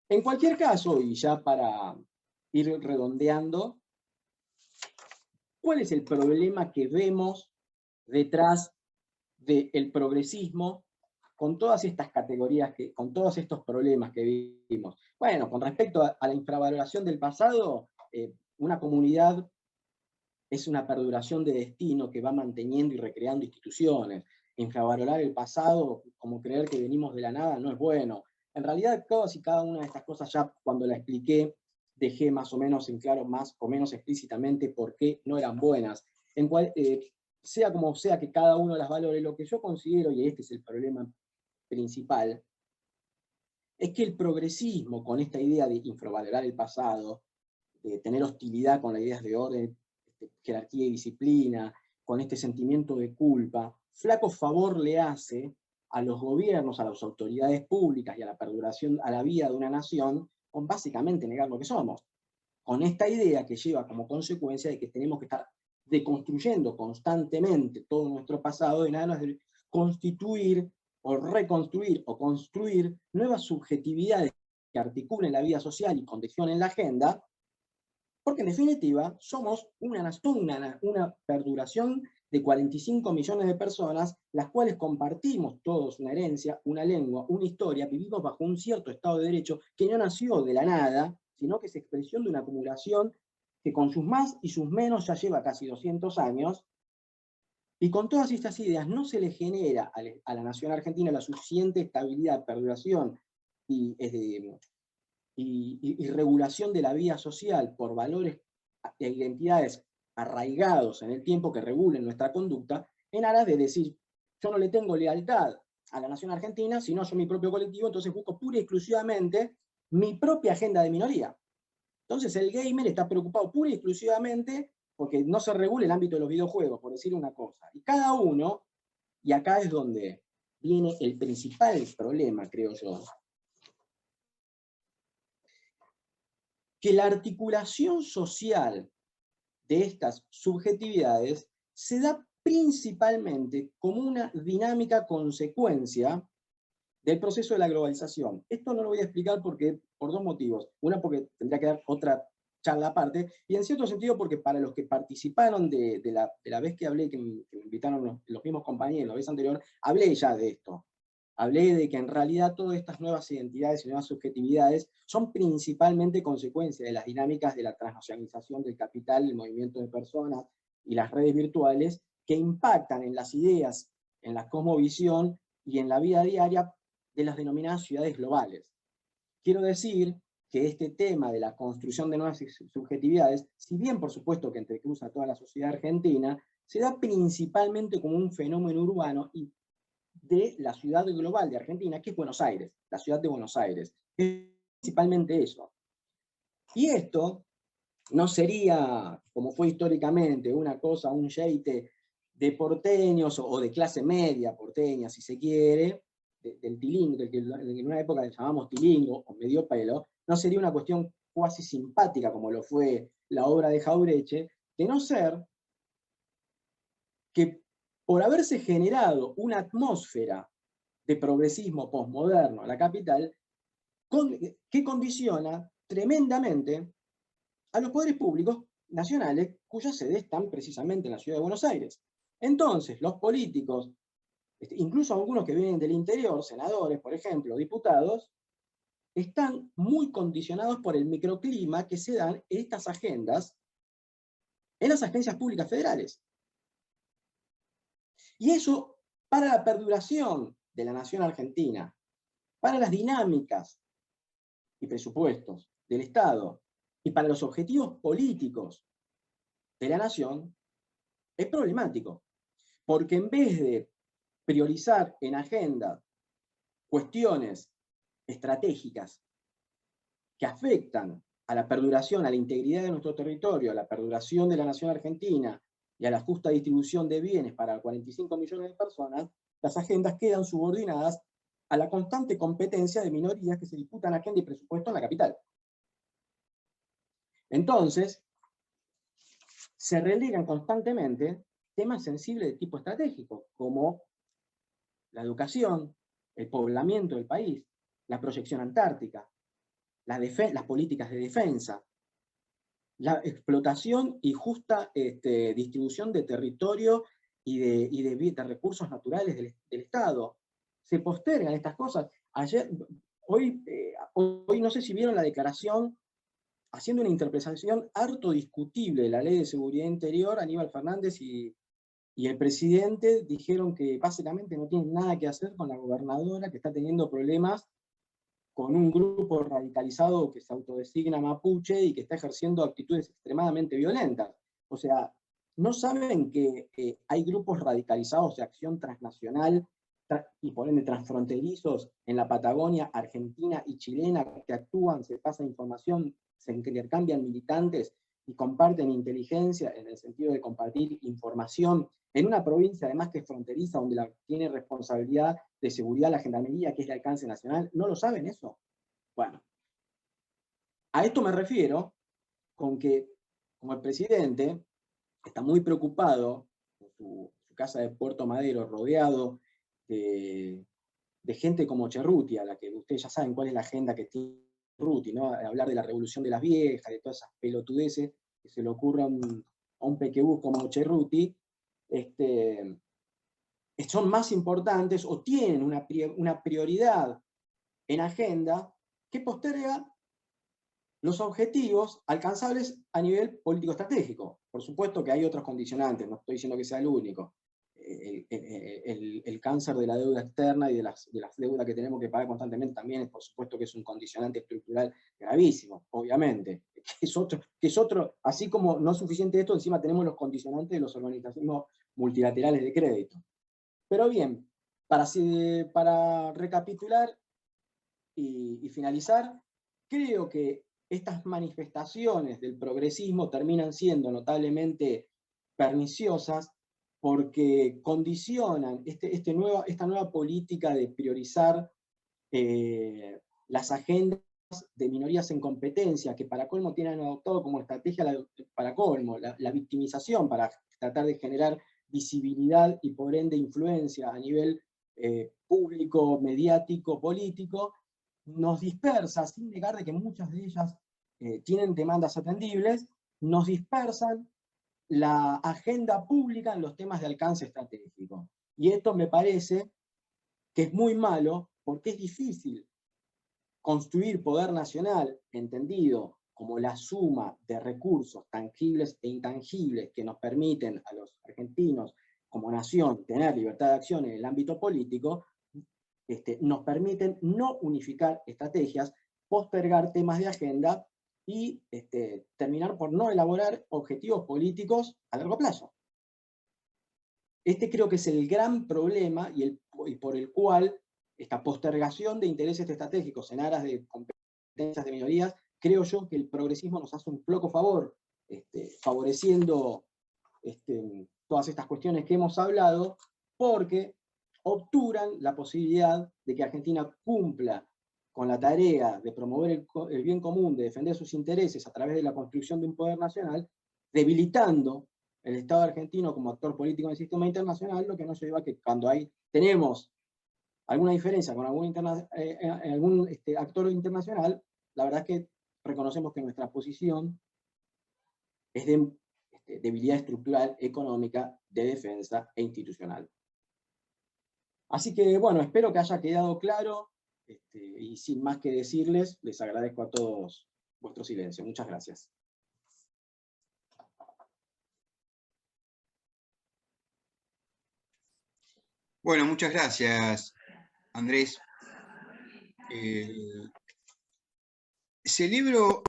En cualquier caso, y ya para ir redondeando, ¿cuál es el problema que vemos detrás del progresismo con todas estas categorías, con todos estos problemas que vimos? Bueno, con respecto a la infravaloración del pasado, una comunidad es una perduración de destino que va manteniendo y recreando instituciones. Infravalorar el pasado, como creer que venimos de la nada, no es bueno. En realidad, todas y cada una de estas cosas, ya cuando la expliqué, dejé más o menos en claro, más o menos explícitamente por qué no eran buenas. Sea como sea que cada uno las valore, lo que yo considero, y este es el problema principal, es que el progresismo, con esta idea de infravalorar el pasado, de tener hostilidad con las ideas de orden, jerarquía y disciplina, con este sentimiento de culpa, flaco favor le hace a los gobiernos, a las autoridades públicas y a la perduración, a la vida de una nación, con básicamente negar lo que somos. Con esta idea que lleva como consecuencia de que tenemos que estar deconstruyendo constantemente todo nuestro pasado y nada más de constituir o reconstruir o construir nuevas subjetividades que articulen la vida social y condicionen la agenda, Porque en definitiva somos una perduración de 45 millones de personas, las cuales compartimos todos una herencia, una lengua, una historia, vivimos bajo un cierto Estado de Derecho que no nació de la nada, sino que es expresión de una acumulación que con sus más y sus menos ya lleva casi 200 años, y con todas estas ideas no se le genera a la nación argentina la suficiente estabilidad, perduración y, y regulación de la vida social por valores e identidades arraigados en el tiempo que regulen nuestra conducta, en aras de decir, yo no le tengo lealtad a la nación argentina, sino yo mi propio colectivo, entonces busco pura y exclusivamente mi propia agenda de minoría. Entonces el gamer está preocupado pura y exclusivamente porque no se regule el ámbito de los videojuegos, por decir una cosa. Y cada uno, y acá es donde viene el principal problema, creo yo, que la articulación social de estas subjetividades se da principalmente como una dinámica consecuencia del proceso de la globalización. Esto no lo voy a explicar por dos motivos. Una, porque tendría que dar otra charla aparte, y en cierto sentido porque para los que participaron de la vez que hablé, que me invitaron los mismos compañeros la vez anterior, hablé ya de esto. Hablé de que en realidad todas estas nuevas identidades y nuevas subjetividades son principalmente consecuencia de las dinámicas de la transnacionalización del capital, el movimiento de personas y las redes virtuales que impactan en las ideas, en la cosmovisión y en la vida diaria de las denominadas ciudades globales. Quiero decir que este tema de la construcción de nuevas subjetividades, si bien por supuesto que entrecruza toda la sociedad argentina, se da principalmente como un fenómeno urbano y de la ciudad global de Argentina, que es Buenos Aires, la ciudad de Buenos Aires. Es principalmente eso. Y esto no sería, como fue históricamente, una cosa, un yeite de porteños o de clase media porteña, si se quiere, del tilingo, del que en una época le llamamos tilingo o medio pelo, no sería una cuestión cuasi simpática como lo fue la obra de Jaureche, de no ser que por haberse generado una atmósfera de progresismo posmoderno a la capital, que condiciona tremendamente a los poderes públicos nacionales cuyas sedes están precisamente en la ciudad de Buenos Aires. Entonces, los políticos, incluso algunos que vienen del interior, senadores, por ejemplo, diputados, están muy condicionados por el microclima que se dan estas agendas en las agencias públicas federales. Y eso, para la perduración de la nación argentina, para las dinámicas y presupuestos del Estado, y para los objetivos políticos de la nación, es problemático. Porque en vez de priorizar en agenda cuestiones estratégicas que afectan a la perduración, a la integridad de nuestro territorio, a la perduración de la nación argentina y a la justa distribución de bienes para 45 millones de personas, las agendas quedan subordinadas a la constante competencia de minorías que se disputan agenda y presupuesto en la capital. Entonces, se relegan constantemente temas sensibles de tipo estratégico, como la educación, el poblamiento del país, la proyección antártica, las políticas de defensa, la explotación y justa distribución de territorio y de recursos naturales del Estado. Se postergan estas cosas. Hoy no sé si vieron la declaración haciendo una interpretación harto discutible de la Ley de Seguridad Interior. Aníbal Fernández y el presidente dijeron que básicamente no tienen nada que hacer con la gobernadora que está teniendo problemas con un grupo radicalizado que se autodesigna mapuche y que está ejerciendo actitudes extremadamente violentas. O sea, no saben que hay grupos radicalizados de acción transnacional y por ende transfronterizos en la Patagonia argentina y chilena que actúan, se pasa información, se intercambian militantes y comparten inteligencia en el sentido de compartir información en una provincia además que es fronteriza, donde tiene responsabilidad de seguridad la Gendarmería, que es de alcance nacional. ¿No lo saben eso? Bueno, a esto me refiero con que, como el presidente está muy preocupado en su casa de Puerto Madero, rodeado de gente como Cerruti, a la que ustedes ya saben cuál es la agenda que tiene Cerruti, ¿no? Hablar de la revolución de las viejas, de todas esas pelotudeces que se le ocurra a un pequebús como Cerruti, son más importantes o tienen una prioridad en agenda que posterga los objetivos alcanzables a nivel político-estratégico. Por supuesto que hay otros condicionantes, no estoy diciendo que sea el único. El cáncer de la deuda externa y de las deudas que tenemos que pagar constantemente también, por supuesto que es un condicionante estructural gravísimo, obviamente. Que es otro, así como no es suficiente esto, encima tenemos los condicionantes de los organismos multilaterales de crédito. Pero bien, para recapitular y finalizar, creo que estas manifestaciones del progresismo terminan siendo notablemente perniciosas porque condicionan esta nueva política de priorizar las agendas de minorías en competencia, que para colmo tienen adoptado como estrategia, para colmo, la victimización, para tratar de generar visibilidad y por ende influencia a nivel público, mediático, político, nos dispersa, sin negar de que muchas de ellas tienen demandas atendibles, nos dispersan la agenda pública en los temas de alcance estratégico. Y esto me parece que es muy malo, porque es difícil construir poder nacional, entendido como la suma de recursos tangibles e intangibles que nos permiten a los argentinos como nación tener libertad de acción en el ámbito político, nos permiten no unificar estrategias, postergar temas de agenda y terminar por no elaborar objetivos políticos a largo plazo. Creo que es el gran problema y por el cual esta postergación de intereses estratégicos en aras de competencias de minorías, creo yo que el progresismo nos hace un flaco favor, favoreciendo todas estas cuestiones que hemos hablado, porque obturan la posibilidad de que Argentina cumpla con la tarea de promover el bien común, de defender sus intereses a través de la construcción de un poder nacional, debilitando el Estado argentino como actor político en el sistema internacional, lo que nos lleva a que cuando tenemos alguna diferencia con algún actor internacional, la verdad es que reconocemos que nuestra posición es de debilidad estructural, económica, de defensa e institucional. Así que, bueno, espero que haya quedado claro, y sin más que decirles, les agradezco a todos vuestro silencio. Muchas gracias. Bueno, muchas gracias, Andrés. Celebro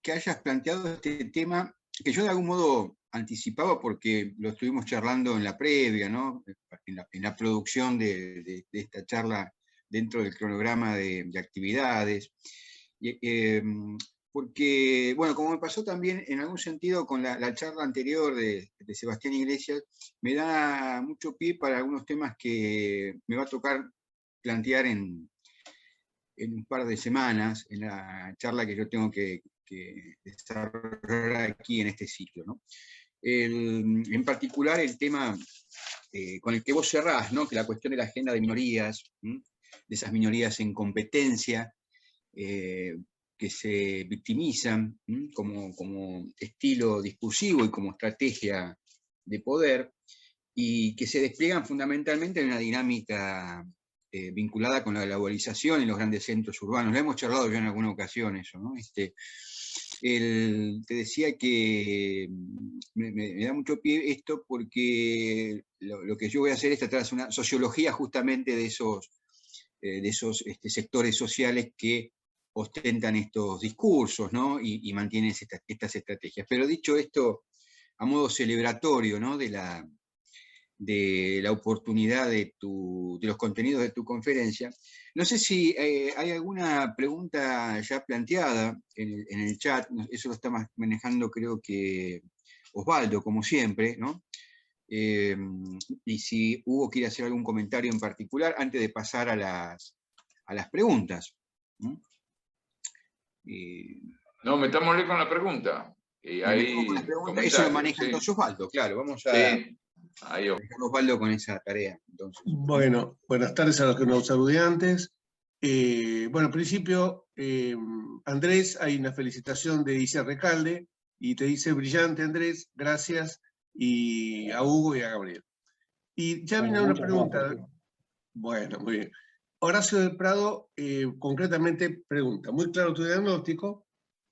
que hayas planteado este tema, que yo de algún modo anticipaba porque lo estuvimos charlando en la previa, ¿no? En la producción de esta charla dentro del cronograma de actividades. Porque, bueno, como me pasó también en algún sentido con la charla anterior de Sebastián Iglesias, me da mucho pie para algunos temas que me va a tocar plantear en un par de semanas, en la charla que yo tengo que desarrollar aquí en este sitio, ¿no? En particular el tema con el que vos cerrás, ¿no? Que la cuestión de la agenda de minorías, de esas minorías en competencia, que se victimizan como estilo discursivo y como estrategia de poder, y que se despliegan fundamentalmente en una dinámica vinculada con la globalización en los grandes centros urbanos. Lo hemos charlado ya en alguna ocasión eso, ¿no? Te decía que me da mucho pie esto porque lo que yo voy a hacer es tratar de hacer una sociología justamente de esos sectores sociales que ostentan estos discursos, ¿no? y mantienen estas estrategias. Pero dicho esto, a modo celebratorio, ¿no? de la oportunidad de los contenidos de tu conferencia, no sé si hay alguna pregunta ya planteada en el chat, eso lo está manejando creo que Osvaldo, como siempre, ¿no? Y si Hugo quiere hacer algún comentario en particular antes de pasar a las preguntas. No, metámosle con la pregunta. Y ahí con la pregunta. Eso lo maneja entonces Osvaldo, claro. Vamos a dejar Osvaldo con esa tarea. Entonces. Bueno, buenas tardes a los que nos saludan antes. Bueno, en principio, Andrés, hay una felicitación de Isa Recalde, y te dice brillante, Andrés, gracias, y a Hugo y a Gabriel. Y ya Bueno, viene una muchas pregunta. gracias. Bueno, muy bien. Horacio del Prado concretamente pregunta, muy claro tu diagnóstico,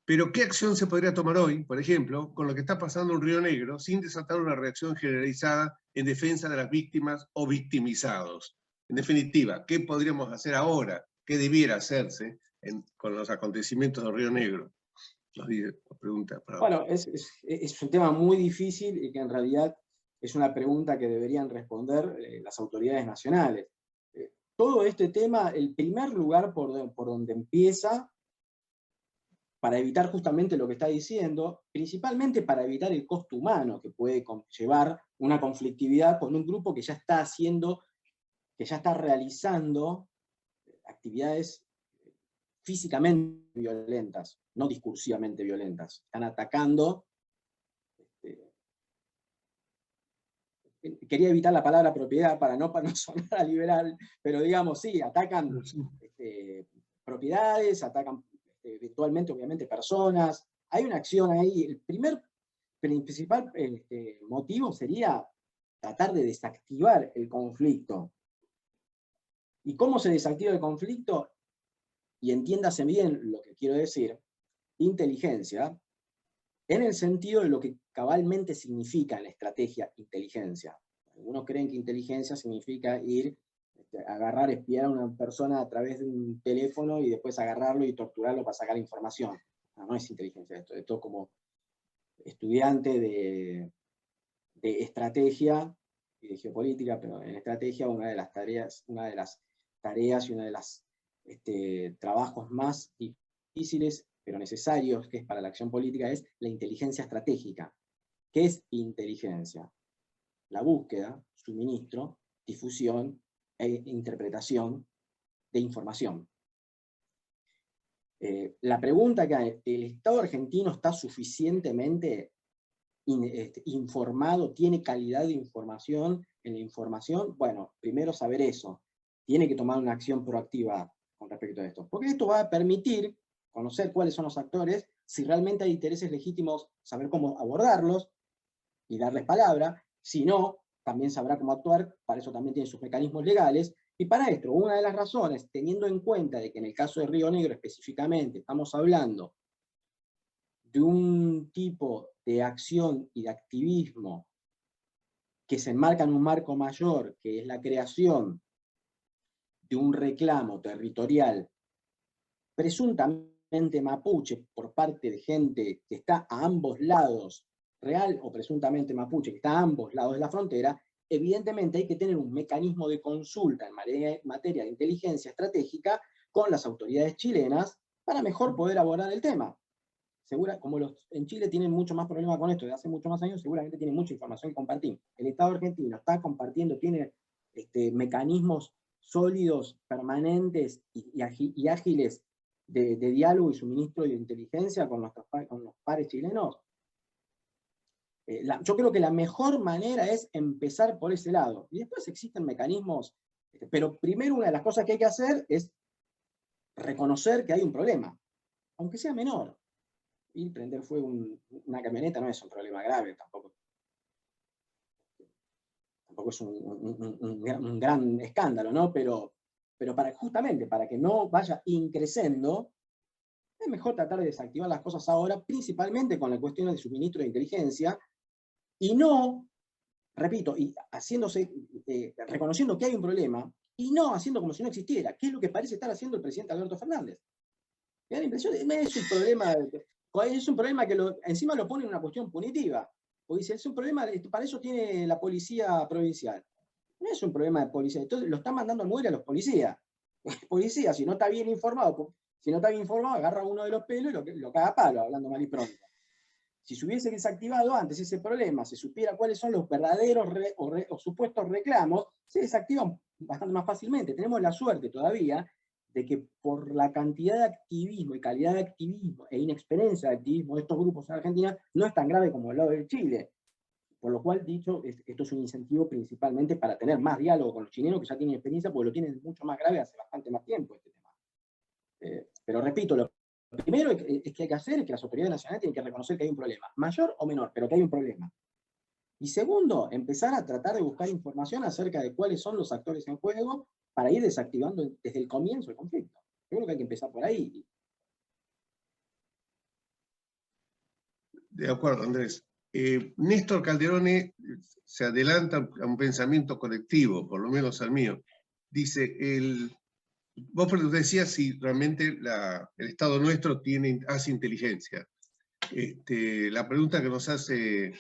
pero ¿qué acción se podría tomar hoy, por ejemplo, con lo que está pasando en Río Negro, sin desatar una reacción generalizada en defensa de las víctimas o victimizados? En definitiva, ¿qué podríamos hacer ahora? ¿Qué debiera hacerse con los acontecimientos de Río Negro? Nos pregunta Prado. Bueno, es un tema muy difícil y que en realidad es una pregunta que deberían responder las autoridades nacionales. Todo este tema, el primer lugar por donde empieza, para evitar justamente lo que está diciendo, principalmente para evitar el costo humano que puede llevar una conflictividad con un grupo que ya está haciendo, que ya está realizando actividades físicamente violentas, no discursivamente violentas. Están atacando. Quería evitar la palabra propiedad para no sonar a liberal, pero digamos, sí, atacan propiedades, atacan virtualmente, obviamente, personas. Hay una acción ahí. El principal motivo sería tratar de desactivar el conflicto. ¿Y cómo se desactiva el conflicto? Y entiéndase bien lo que quiero decir, inteligencia, en el sentido de lo que cabalmente significa en la estrategia inteligencia. Algunos creen que inteligencia significa ir, agarrar, espiar a una persona a través de un teléfono y después agarrarlo y torturarlo para sacar información. No, no es inteligencia esto. Esto como estudiante de estrategia y de geopolítica, pero en estrategia una de las tareas y una de las trabajos más difíciles pero necesarios que es para la acción política es la inteligencia estratégica. ¿Qué es inteligencia? La búsqueda, suministro, difusión e interpretación de información. La pregunta que hay, ¿el Estado argentino está suficientemente informado, tiene calidad de información en la información? Bueno, primero saber eso. Tiene que tomar una acción proactiva con respecto a esto. Porque esto va a permitir conocer cuáles son los actores, si realmente hay intereses legítimos, saber cómo abordarlos y darles palabra. Si no, también sabrá cómo actuar, para eso también tiene sus mecanismos legales. Y para esto, una de las razones, teniendo en cuenta de que en el caso de Río Negro específicamente estamos hablando de un tipo de acción y de activismo que se enmarca en un marco mayor, que es la creación de un reclamo territorial presuntamente mapuche por parte de gente que está a ambos lados, real o presuntamente mapuche, que está a ambos lados de la frontera, evidentemente hay que tener un mecanismo de consulta en materia de inteligencia estratégica con las autoridades chilenas para mejor poder abordar el tema. Como en Chile tienen mucho más problemas con esto desde hace muchos más años, seguramente tienen mucha información que compartir. El Estado argentino está compartiendo, tiene mecanismos sólidos, permanentes y ágiles de diálogo y suministro de inteligencia con los pares chilenos. Yo creo que la mejor manera es empezar por ese lado. Y después existen mecanismos, pero primero una de las cosas que hay que hacer es reconocer que hay un problema, aunque sea menor. Y prender fuego una camioneta no es un problema grave, tampoco es un gran escándalo, ¿no? Pero justamente para que no vaya increciendo, es mejor tratar de desactivar las cosas ahora, principalmente con la cuestión de suministro de inteligencia, y no, repito, y reconociendo que hay un problema, y no haciendo como si no existiera, que es lo que parece estar haciendo el presidente Alberto Fernández. Me da la impresión de que es un problema que encima lo pone en una cuestión punitiva. Porque dice, es un problema, para eso tiene la policía provincial. No es un problema de policía, entonces lo están mandando a morir a los policías. El policía, si no está bien informado, agarra uno de los pelos y lo caga a palo, hablando mal y pronto. Si se hubiese desactivado antes ese problema, se supiera cuáles son los verdaderos o supuestos reclamos, se desactivan bastante más fácilmente. Tenemos la suerte todavía de que por la cantidad de activismo y calidad de activismo e inexperiencia de activismo de estos grupos en Argentina, no es tan grave como el lado de Chile. Por lo cual, dicho, esto es un incentivo principalmente para tener más diálogo con los chilenos que ya tienen experiencia, porque lo tienen mucho más grave hace bastante más tiempo este tema. Pero repito, lo primero es que hay que hacer es que las autoridades nacionales tienen que reconocer que hay un problema, mayor o menor, pero que hay un problema. Y segundo, empezar a tratar de buscar información acerca de cuáles son los actores en juego para ir desactivando desde el comienzo el conflicto. Yo creo que hay que empezar por ahí. De acuerdo, Andrés. Néstor Calderone se adelanta a un pensamiento colectivo, por lo menos al mío. Dice, vos decías si realmente el Estado nuestro hace inteligencia. La pregunta que nos hace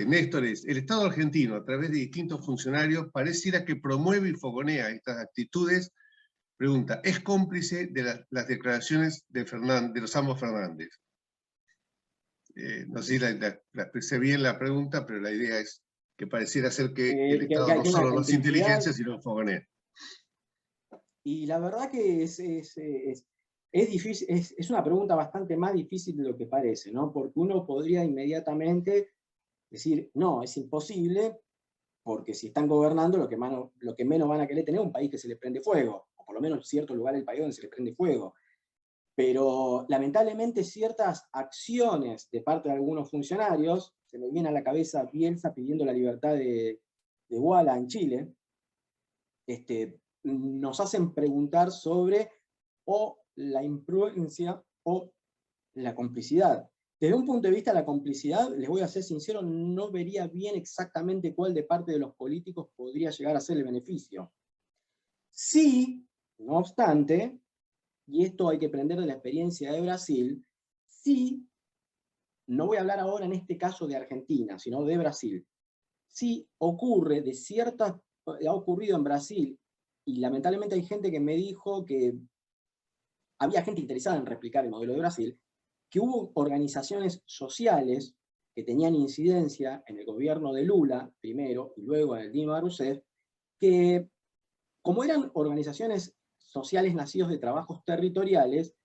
Néstor es, el Estado argentino, a través de distintos funcionarios, pareciera que promueve y fogonea estas actitudes. Pregunta, ¿es cómplice de las declaraciones de los ambos Fernández? No sé si la expresé bien la pregunta, pero la idea es que pareciera ser que el Estado no solo no hace inteligencia, sino fogonea. Y la verdad que es difícil, es una pregunta bastante más difícil de lo que parece, ¿no? Porque uno podría inmediatamente decir, no, es imposible, porque si están gobernando, lo que menos van a querer tener es un país que se le prende fuego, o por lo menos cierto lugar del país donde se le prende fuego. Pero lamentablemente ciertas acciones de parte de algunos funcionarios, se me viene a la cabeza Bielsa pidiendo la libertad de Walla en Chile, nos hacen preguntar sobre o la imprudencia o la complicidad. Desde un punto de vista de la complicidad, les voy a ser sincero, no vería bien exactamente cuál de parte de los políticos podría llegar a ser el beneficio. Sí, no obstante, y esto hay que aprender de la experiencia de Brasil, sí, no voy a hablar ahora en este caso de Argentina, sino de Brasil, sí ocurre ha ocurrido en Brasil, y lamentablemente hay gente que me dijo que había gente interesada en replicar el modelo de Brasil, que hubo organizaciones sociales que tenían incidencia en el gobierno de Lula, primero, y luego en el Dilma Rousseff, que como eran organizaciones sociales nacidos de trabajos territoriales,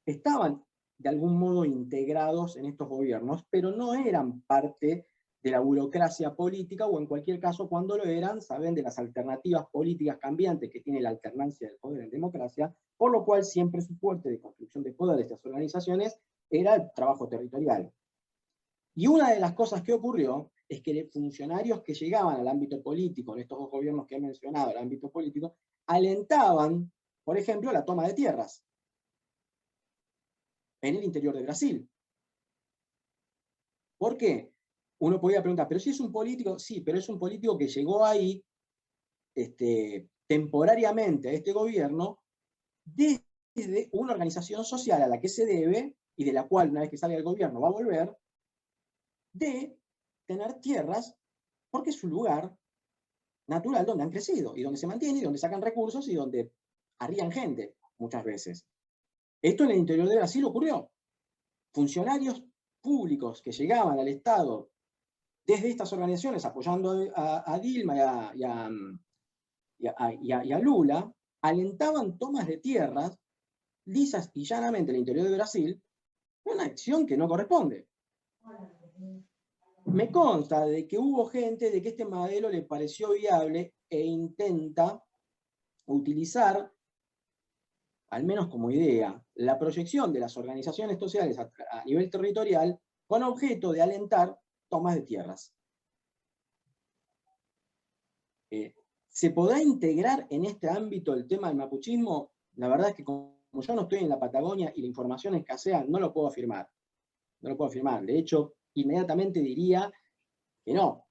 estaban de algún modo integrados en estos gobiernos, pero no eran parte de la burocracia política, o en cualquier caso, cuando lo eran, saben de las alternativas políticas cambiantes que tiene la alternancia del poder en democracia, por lo cual siempre su fuerte de construcción de poder de estas organizaciones era el trabajo territorial. Y una de las cosas que ocurrió es que funcionarios que llegaban al ámbito político, en estos dos gobiernos que he mencionado, al ámbito político, alentaban, por ejemplo, la toma de tierras en el interior de Brasil. ¿Por qué? Uno podía preguntar, pero si es un político, sí, pero es un político que llegó ahí temporariamente a este gobierno desde una organización social a la que se debe, y de la cual una vez que salga el gobierno va a volver, de tener tierras, porque es su lugar natural donde han crecido, y donde se mantienen, y donde sacan recursos, y donde arrían gente, muchas veces. Esto en el interior de Brasil ocurrió. Funcionarios públicos que llegaban al Estado desde estas organizaciones, apoyando a Dilma y a Lula, alentaban tomas de tierras lisas y llanamente en el interior de Brasil, una acción que no corresponde. Me consta de que hubo gente de que este modelo le pareció viable e intenta utilizar, al menos como idea, la proyección de las organizaciones sociales a nivel territorial con objeto de alentar tomas de tierras. ¿Se podrá integrar en este ámbito el tema del mapuchismo? La verdad es que como yo no estoy en la Patagonia y la información escasea, no lo puedo afirmar. No lo puedo afirmar. De hecho, inmediatamente diría que no.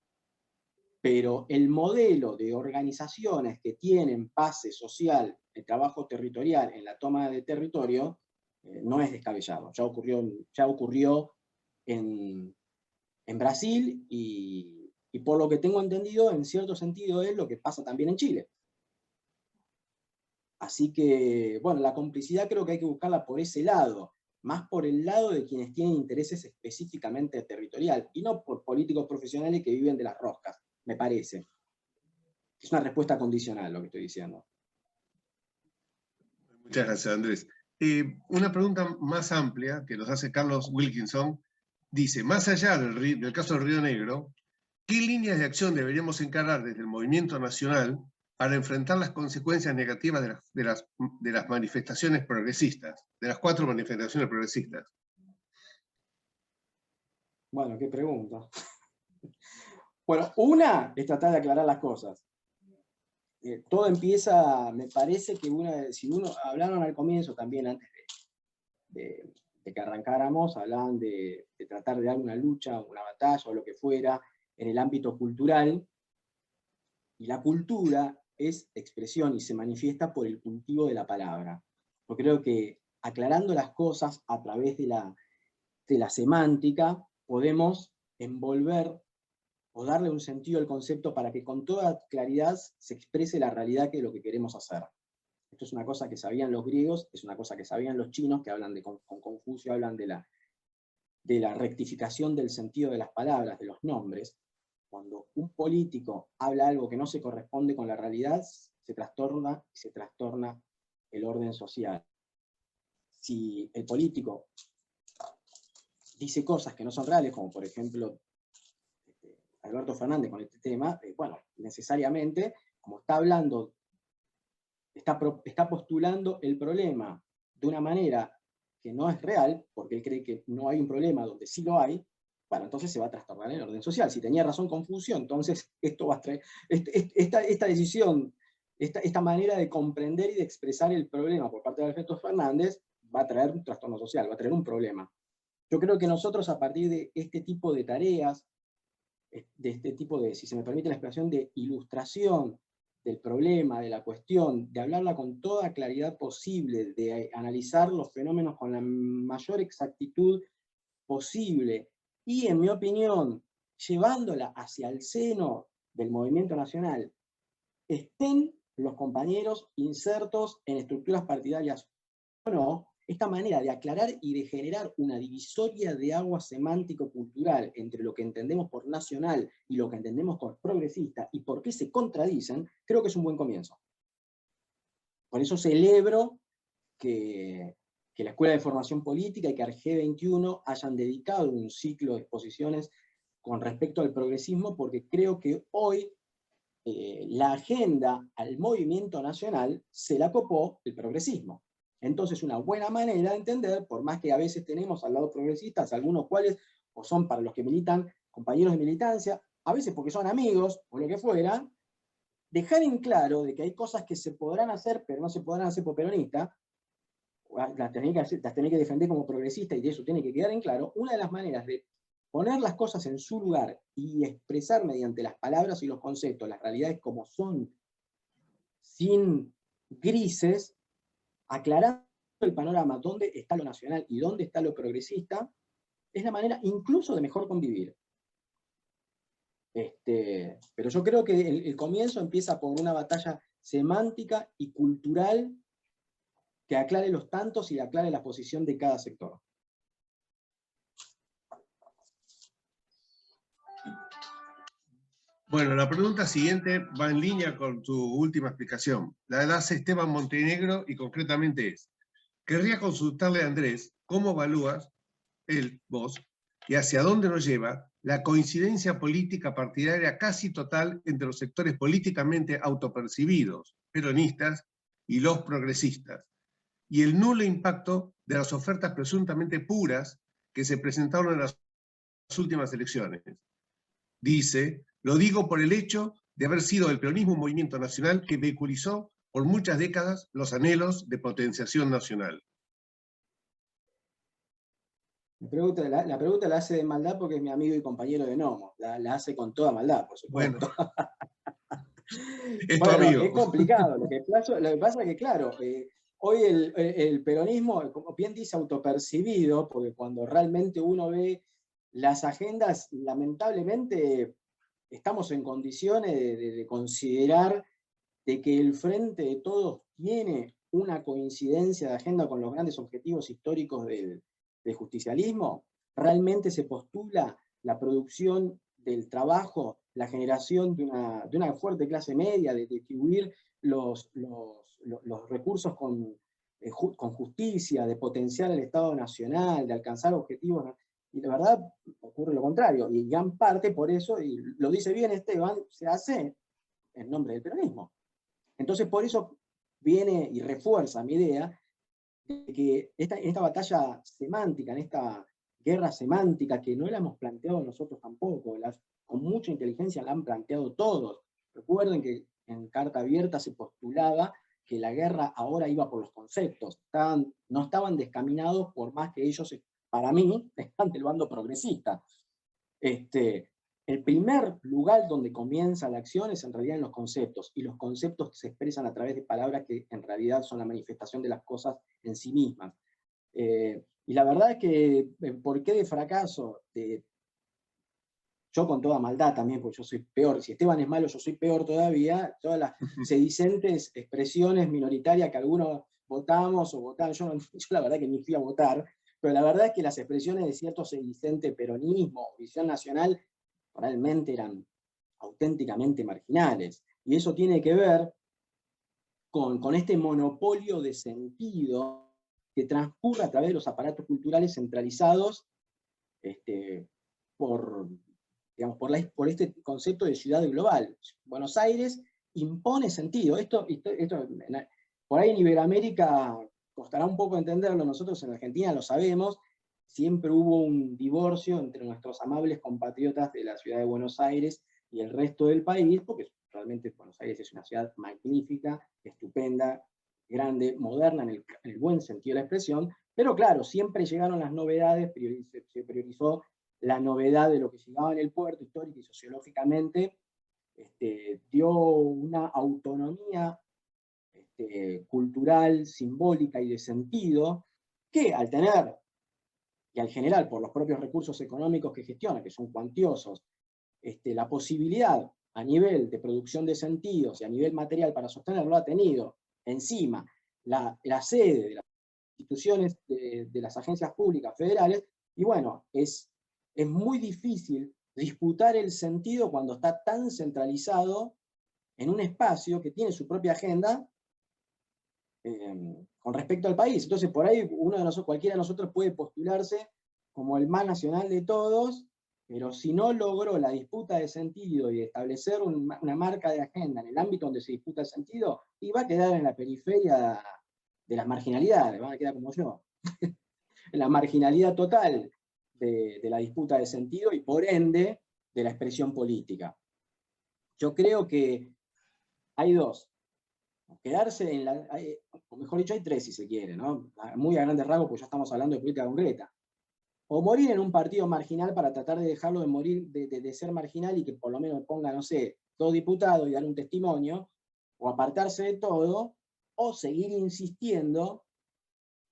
Pero el modelo de organizaciones que tienen base social, el trabajo territorial en la toma de territorio, no es descabellado. Ya ocurrió en Brasil y por lo que tengo entendido, en cierto sentido es lo que pasa también en Chile. Así que, bueno, la complicidad creo que hay que buscarla por ese lado, más por el lado de quienes tienen intereses específicamente territorial, y no por políticos profesionales que viven de las roscas, me parece. Es una respuesta condicional lo que estoy diciendo. Muchas gracias, Andrés. Una pregunta más amplia que nos hace Carlos Wilkinson. Dice, más allá del caso del Río Negro, ¿qué líneas de acción deberíamos encarar desde el movimiento nacional para enfrentar las consecuencias negativas de las manifestaciones progresistas, de las 4 manifestaciones progresistas? Bueno, qué pregunta. Bueno, una es tratar de aclarar las cosas. Todo empieza, me parece que si uno, hablaron al comienzo también, antes de que arrancáramos, hablaban de tratar de dar una lucha, una batalla o lo que fuera en el ámbito cultural, y la cultura es expresión y se manifiesta por el cultivo de la palabra. Yo creo que aclarando las cosas a través de la semántica, podemos envolver o darle un sentido al concepto para que con toda claridad se exprese la realidad de lo que queremos hacer. Esto es una cosa que sabían los griegos, es una cosa que sabían los chinos, que hablan con Confucio, hablan de la rectificación del sentido de las palabras, de los nombres. Cuando un político habla algo que no se corresponde con la realidad, se trastorna el orden social. Si el político dice cosas que no son reales, como por ejemplo Alberto Fernández con este tema, bueno, necesariamente, como está hablando, está postulando el problema de una manera que no es real, porque él cree que no hay un problema donde sí lo hay, bueno, entonces se va a trastornar el orden social. Si tenía razón Confucio, entonces esto va a traer, esta decisión, esta manera de comprender y de expresar el problema por parte de Alberto Fernández, va a traer un trastorno social, va a traer un problema. Yo creo que nosotros, a partir de este tipo de tareas, de este tipo de, si se me permite la expresión, de ilustración del problema, de la cuestión, de hablarla con toda claridad posible, de analizar los fenómenos con la mayor exactitud posible, y en mi opinión, llevándola hacia el seno del movimiento nacional, estén los compañeros insertos en estructuras partidarias o no, esta manera de aclarar y de generar una divisoria de agua semántico-cultural entre lo que entendemos por nacional y lo que entendemos por progresista, y por qué se contradicen, creo que es un buen comienzo. Por eso celebro que la Escuela de Formación Política y que Arge 21 hayan dedicado un ciclo de exposiciones con respecto al progresismo, porque creo que hoy la agenda al movimiento nacional se la copó el progresismo. Entonces, una buena manera de entender, por más que a veces tenemos al lado progresistas, algunos cuales, o son para los que militan, compañeros de militancia, a veces porque son amigos, o lo que fuera, dejar en claro de que hay cosas que se podrán hacer, pero no se podrán hacer por peronista, las tenés que defender como progresista, y de eso tiene que quedar en claro. Una de las maneras de poner las cosas en su lugar y expresar mediante las palabras y los conceptos las realidades como son, sin grises, aclarando el panorama, dónde está lo nacional y dónde está lo progresista, es la manera incluso de mejor convivir. Pero yo creo que el comienzo empieza por una batalla semántica y cultural que aclare los tantos y aclare la posición de cada sector. Bueno, la pregunta siguiente va en línea con tu última explicación. La hace Esteban Montenegro y concretamente es: querría consultarle a Andrés cómo evalúas, vos, y hacia dónde nos lleva la coincidencia política partidaria casi total entre los sectores políticamente autopercibidos, peronistas, y los progresistas, y el nulo impacto de las ofertas presuntamente puras que se presentaron en las últimas elecciones. Dice: lo digo por el hecho de haber sido el peronismo un movimiento nacional que vehiculizó por muchas décadas los anhelos de potenciación nacional. La pregunta la hace de maldad porque es mi amigo y compañero de Nomo. La hace con toda maldad, por supuesto. Bueno, es tu bueno, amigo. es complicado. Lo que pasa es que, claro, hoy el peronismo, como bien dice, autopercibido, porque cuando realmente uno ve las agendas, lamentablemente estamos en condiciones de considerar de que el Frente de Todos tiene una coincidencia de agenda con los grandes objetivos históricos del justicialismo. Realmente se postula la producción del trabajo, la generación de una fuerte clase media, de distribuir los recursos con justicia, de potenciar el Estado Nacional, de alcanzar objetivos. Y la verdad ocurre lo contrario, y gran parte por eso, y lo dice bien Esteban, se hace en nombre del peronismo. Entonces por eso viene y refuerza mi idea de que en esta batalla semántica, en esta guerra semántica, que no la hemos planteado nosotros tampoco, con mucha inteligencia la han planteado todos. Recuerden que en Carta Abierta se postulaba que la guerra ahora iba por los conceptos, no estaban descaminados, por más que ellos, para mí, están del bando progresista. El primer lugar donde comienza la acción es en realidad en los conceptos, y los conceptos se expresan a través de palabras que en realidad son la manifestación de las cosas en sí mismas. Y la verdad es que el porqué de fracaso, yo con toda maldad también, porque yo soy peor, si Esteban es malo, yo soy peor todavía, todas las sedicentes expresiones minoritarias que algunos votamos o votaron, yo la verdad que ni fui a votar, pero la verdad es que las expresiones de cierto sedicente peronismo o visión nacional realmente eran auténticamente marginales. Y eso tiene que ver con este monopolio de sentido que transcurre a través de los aparatos culturales centralizados por este concepto de ciudad global. Buenos Aires impone sentido. Esto por ahí en Iberoamérica costará un poco entenderlo, nosotros en Argentina lo sabemos, siempre hubo un divorcio entre nuestros amables compatriotas de la ciudad de Buenos Aires y el resto del país, porque realmente Buenos Aires es una ciudad magnífica, estupenda, grande, moderna en el buen sentido de la expresión, pero claro, siempre llegaron las novedades, se priorizó la novedad de lo que llegaba en el puerto histórico y sociológicamente, dio una autonomía cultural, simbólica y de sentido, que al tener, y al general por los propios recursos económicos que gestiona, que son cuantiosos, la posibilidad a nivel de producción de sentidos y a nivel material para sostenerlo ha tenido encima la sede de las instituciones de las agencias públicas federales, y bueno, es muy difícil disputar el sentido cuando está tan centralizado en un espacio que tiene su propia agenda con respecto al país. Entonces por ahí cualquiera de nosotros puede postularse como el más nacional de todos, pero si no logró la disputa de sentido y establecer una marca de agenda en el ámbito donde se disputa el sentido, y va a quedar en la periferia de las marginalidades, van a quedar como yo, en la marginalidad total de la disputa de sentido y por ende de la expresión política. Yo creo que hay dos. Quedarse o mejor dicho, hay tres si se quiere, ¿no? Muy a grandes rasgos, porque ya estamos hablando de política concreta. O morir en un partido marginal para tratar de dejarlo de morir, de ser marginal y que por lo menos ponga, no sé, 2 diputados y dar un testimonio, o apartarse de todo, o seguir insistiendo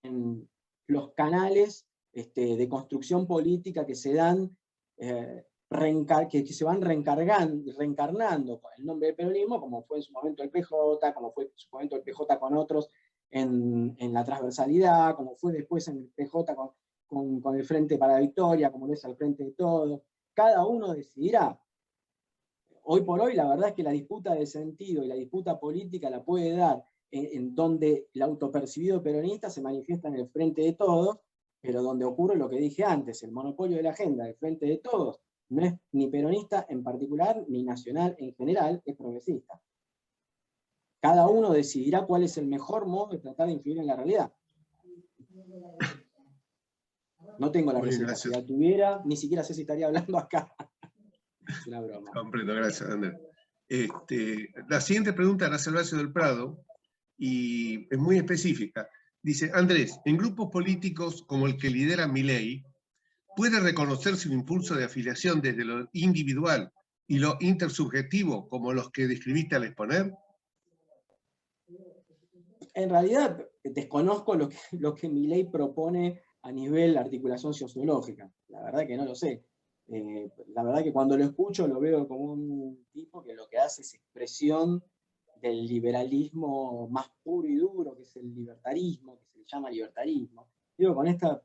en los canales de construcción política que se dan, que se van reencarnando con el nombre del peronismo, como fue en su momento el PJ, como fue en su momento el PJ con otros en la transversalidad, como fue después en el PJ con el Frente para la Victoria, como lo es al Frente de Todos. Cada uno decidirá. Hoy por hoy la verdad es que la disputa de sentido y la disputa política la puede dar en donde el autopercibido peronista se manifiesta en el Frente de Todos, pero donde ocurre lo que dije antes, el monopolio de la agenda del Frente de Todos no es ni peronista en particular, ni nacional en general, es progresista. Cada uno decidirá cuál es el mejor modo de tratar de influir en la realidad. No tengo la receta, si la tuviera, ni siquiera sé si estaría hablando acá. Es una broma. Comprendo, gracias, Andrés. La siguiente pregunta era Gervasio del Prado, y es muy específica. Dice, Andrés, en grupos políticos como el que lidera Milei, ¿puede reconocerse un impulso de afiliación desde lo individual y lo intersubjetivo como los que describiste al exponer? En realidad, desconozco lo que Milei propone a nivel de articulación sociológica. La verdad que no lo sé. La verdad que cuando lo escucho lo veo como un tipo que lo que hace es expresión del liberalismo más puro y duro, que es el libertarismo, que se le llama libertarismo. Digo, con esta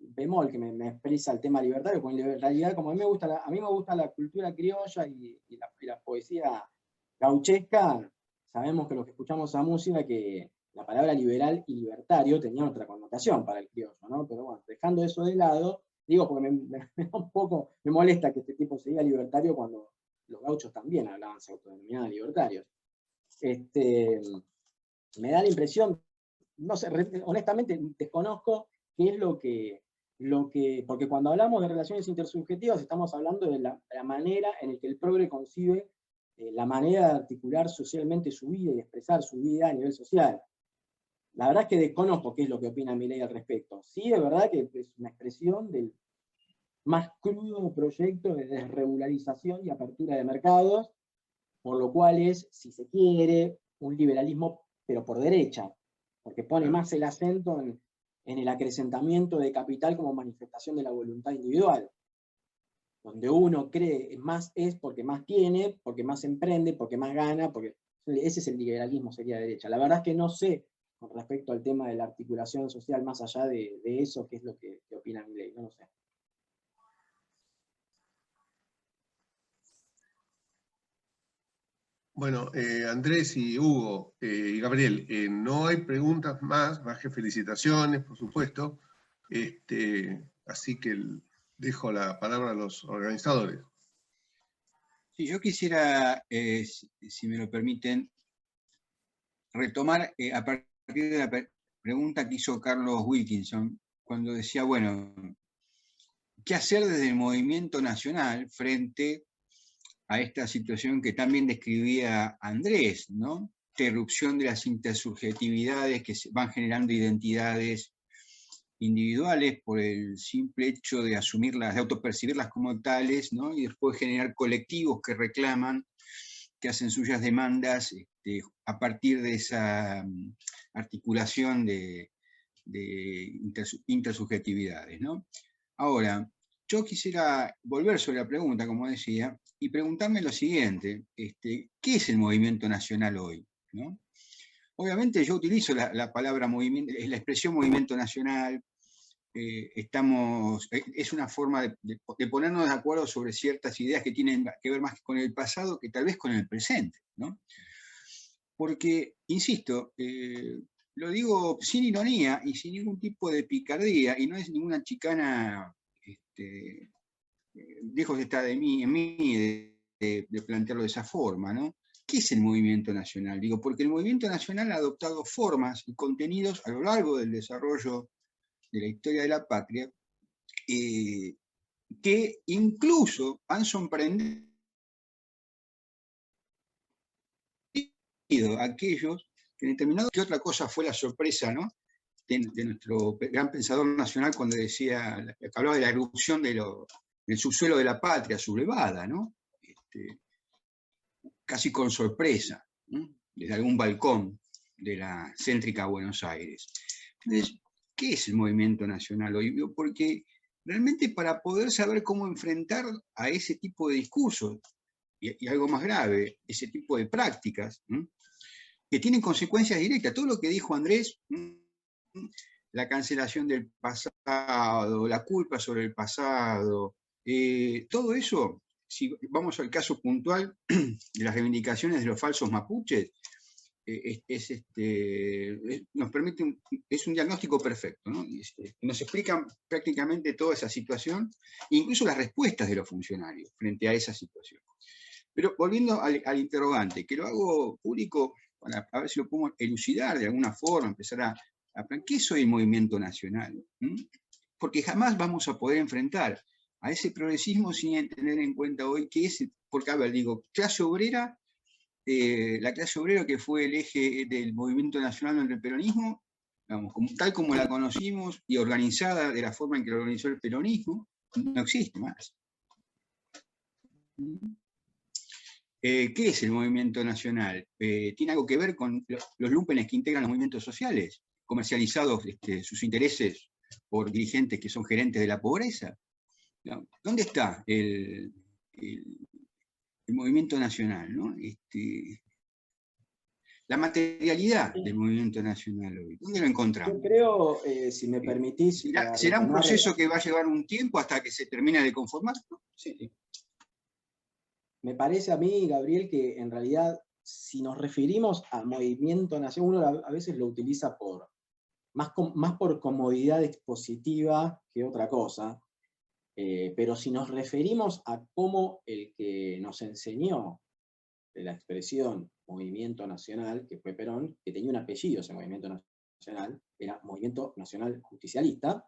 bemol que me expresa el tema libertario, con realidad, como a mí me gusta la cultura criolla y la poesía gauchesca, sabemos que los que escuchamos esa música, que la palabra liberal y libertario tenía otra connotación para el criollo, ¿no? Pero bueno, dejando eso de lado, digo porque me molesta que este tipo se diga libertario cuando los gauchos también hablaban, se autodenominaban libertarios. Me da la impresión, no sé, honestamente desconozco qué es lo que, porque cuando hablamos de relaciones intersubjetivas estamos hablando de la manera en la que el progre concibe la manera de articular socialmente su vida y de expresar su vida a nivel social. La verdad es que desconozco qué es lo que opina Milei al respecto. Sí, es verdad que es una expresión del más crudo proyecto de desregularización y apertura de mercados, por lo cual es, si se quiere, un liberalismo, pero por derecha, porque pone más el acento en el acrecentamiento de capital como manifestación de la voluntad individual, donde uno cree más es porque más tiene, porque más emprende, porque más gana, porque ese es el liberalismo, sería derecha. La verdad es que no sé, con respecto al tema de la articulación social, más allá de eso, qué es lo que opina Milei, no lo sé. Bueno, Andrés y Hugo y Gabriel, no hay preguntas más que felicitaciones, por supuesto. Así que dejo la palabra a los organizadores. Sí, yo quisiera, si me lo permiten, retomar a partir de la pregunta que hizo Carlos Wilkinson, cuando decía, bueno, ¿qué hacer desde el movimiento nacional frente a esta situación que también describía Andrés, ¿no? Interrupción de las intersubjetividades que se van generando identidades individuales por el simple hecho de asumirlas, de autopercibirlas como tales, ¿no? Y después generar colectivos que reclaman, que hacen suyas demandas a partir de esa articulación de intersubjetividades, ¿no? Ahora, yo quisiera volver sobre la pregunta, como decía, y preguntarme lo siguiente, ¿qué es el movimiento nacional hoy? ¿No? Obviamente yo utilizo la palabra movimiento, la expresión movimiento nacional, es una forma de ponernos de acuerdo sobre ciertas ideas que tienen que ver más con el pasado que tal vez con el presente, ¿no? Porque, insisto, lo digo sin ironía y sin ningún tipo de picardía, y no es ninguna chicana, lejos está de mí, en mí, de plantearlo de esa forma, ¿no? ¿Qué es el movimiento nacional? Digo, porque el movimiento nacional ha adoptado formas y contenidos a lo largo del desarrollo de la historia de la patria, que incluso han sorprendido a aquellos que en determinado, que otra cosa fue la sorpresa, ¿no? De nuestro gran pensador nacional cuando decía, que hablaba de la erupción del subsuelo de la patria sublevada, ¿no? Casi con sorpresa, ¿no? Desde algún balcón de la céntrica Buenos Aires. Entonces, ¿qué es el movimiento nacional hoy? Porque realmente para poder saber cómo enfrentar a ese tipo de discursos, y algo más grave, ese tipo de prácticas, ¿no? Que tienen consecuencias directas, todo lo que dijo Andrés, la cancelación del pasado, la culpa sobre el pasado, todo eso, si vamos al caso puntual de las reivindicaciones de los falsos mapuches, nos permite es un diagnóstico perfecto, ¿no? Nos explican prácticamente toda esa situación, incluso las respuestas de los funcionarios frente a esa situación. Pero volviendo al interrogante, que lo hago público para a ver si lo podemos elucidar de alguna forma, empezar a ¿qué es hoy el movimiento nacional? Porque jamás vamos a poder enfrentar a ese progresismo sin tener en cuenta hoy qué es, porque a ver, digo, clase obrera, la clase obrera que fue el eje del movimiento nacional entre el peronismo, digamos, tal como la conocimos y organizada de la forma en que lo organizó el peronismo, no existe más. ¿Qué es el movimiento nacional? ¿Tiene algo que ver con los lumpenes que integran los movimientos sociales, comercializados sus intereses por dirigentes que son gerentes de la pobreza? ¿No? ¿Dónde está el movimiento nacional? ¿No? La materialidad del movimiento nacional hoy, ¿dónde lo encontramos? Yo creo, si me permitís... ¿Será un proceso que va a llevar un tiempo hasta que se termine de conformar? Sí. Me parece a mí, Gabriel, que en realidad, si nos referimos a movimiento nacional, uno a veces lo utiliza más por comodidad expositiva que otra cosa. Pero si nos referimos a cómo el que nos enseñó de la expresión Movimiento Nacional, que fue Perón, que tenía un apellido ese Movimiento Nacional, era Movimiento Nacional Justicialista,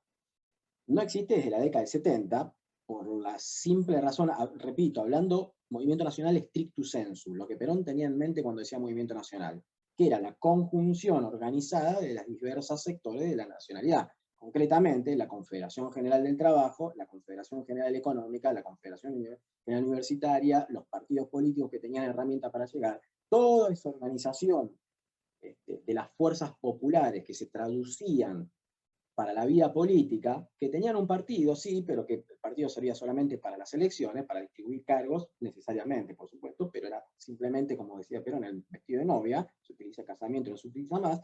no existe desde la década del 70, por la simple razón, repito, hablando Movimiento Nacional stricto sensu, lo que Perón tenía en mente cuando decía Movimiento Nacional, que era la conjunción organizada de los diversos sectores de la nacionalidad. Concretamente, la Confederación General del Trabajo, la Confederación General Económica, la Confederación General Universitaria, los partidos políticos que tenían herramientas para llegar, toda esa organización de las fuerzas populares que se traducían para la vida política, que tenían un partido, sí, pero que el partido servía solamente para las elecciones, para distribuir cargos, necesariamente, por supuesto, pero era simplemente, como decía Perón, el vestido de novia, se utiliza casamiento, no se utiliza más.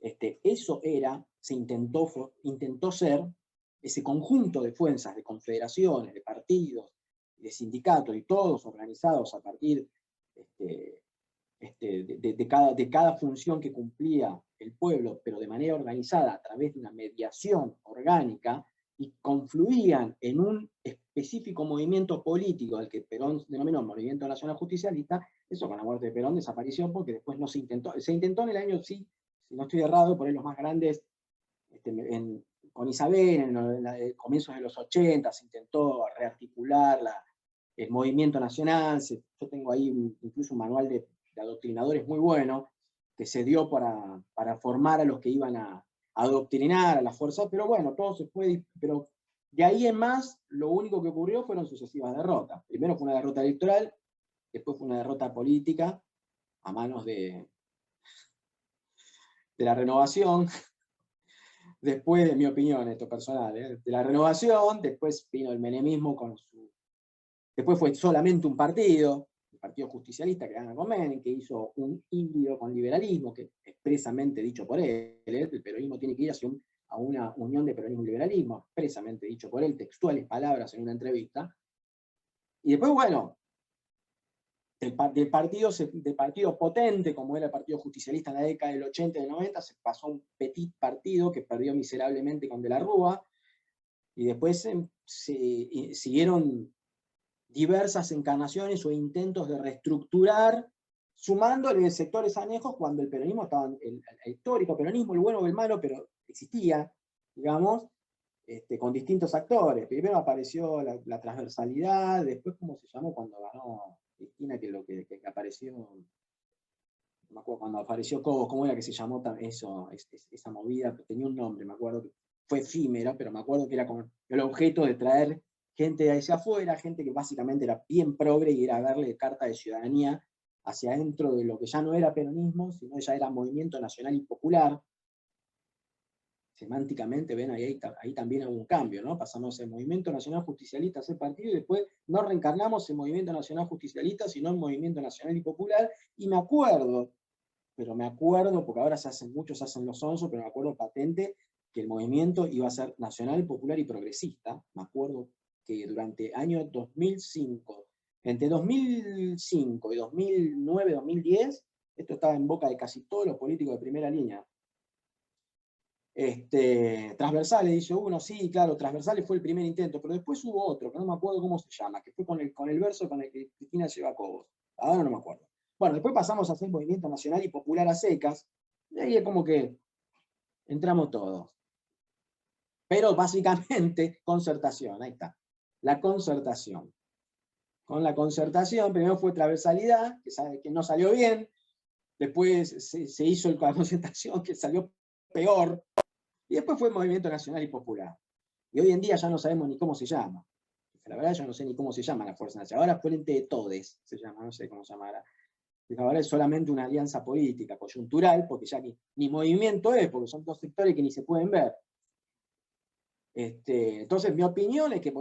Eso era, se intentó ser ese conjunto de fuerzas, de confederaciones, de partidos, de sindicatos, y todos organizados a partir de cada función que cumplía el pueblo, pero de manera organizada a través de una mediación orgánica, y confluían en un específico movimiento político al que Perón denominó Movimiento Nacional Justicialista. Eso con la muerte de Perón desapareció porque después no se intentó. Se intentó en el año, sí, si no estoy errado, por ahí los más grandes, con Isabel, en comienzos de los 80, se intentó rearticular el movimiento nacional. Yo tengo ahí incluso un manual de adoctrinadores muy bueno, que se dio para formar a los que iban a adoctrinar a las fuerzas, pero bueno, todo se fue, pero de ahí en más, lo único que ocurrió fueron sucesivas derrotas. Primero fue una derrota electoral, después fue una derrota política, a manos de la Renovación, después, de mi opinión, esto personal, de la Renovación, después vino el menemismo después fue solamente un partido, el Partido Justicialista que gana con Menem, que hizo un híbrido con liberalismo, que expresamente dicho por él, el peronismo tiene que ir a una unión de peronismo y liberalismo, expresamente dicho por él, textuales palabras en una entrevista. Y después, bueno, del partido potente, como era el Partido Justicialista en la década del 80 y del 90, se pasó a un petit partido que perdió miserablemente con De la Rúa, y después siguieron diversas encarnaciones o intentos de reestructurar, sumándole sectores anejos cuando el peronismo estaba, el histórico peronismo, el bueno o el malo, pero existía, digamos, con distintos actores. Primero apareció la transversalidad, después cómo se llamó cuando ganó Cristina, que apareció, no me acuerdo, cuando apareció Cobos, cómo era que se llamó esa movida, tenía un nombre, me acuerdo, que fue efímera, pero me acuerdo que era como el objeto de traer gente de hacia afuera, gente que básicamente era bien progre y era darle carta de ciudadanía hacia adentro de lo que ya no era peronismo, sino ya era movimiento nacional y popular. Semánticamente, ven, ahí también hubo un cambio, ¿no? Pasamos el Movimiento Nacional Justicialista a ese partido, y después no reencarnamos en Movimiento Nacional Justicialista, sino en Movimiento Nacional y Popular, y me acuerdo, porque ahora muchos hacen los onzos, pero me acuerdo patente que el movimiento iba a ser nacional, popular y progresista. Me acuerdo que durante el año 2005, entre 2005 y 2009, 2010, esto estaba en boca de casi todos los políticos de primera línea. Transversales, dice uno, sí, claro, Transversales fue el primer intento, pero después hubo otro, que no me acuerdo cómo se llama, que fue con el verso con el que Cristina lleva a Cobos. Ahora no me acuerdo. Bueno, después pasamos a hacer Movimiento Nacional y Popular a secas, y ahí es como que entramos todos. Pero básicamente, concertación, ahí está. La concertación. Con la concertación, primero fue transversalidad, que no salió bien, después se hizo la concertación, que salió peor, y después fue Movimiento Nacional y Popular. Y hoy en día ya no sabemos ni cómo se llama. La verdad yo no sé ni cómo se llama la Fuerza Nacional. Ahora Frente de Todes se llama, no sé cómo se llamará. Ahora es solamente una alianza política, coyuntural, porque ya ni movimiento es, porque son dos sectores que ni se pueden ver. Entonces mi opinión es que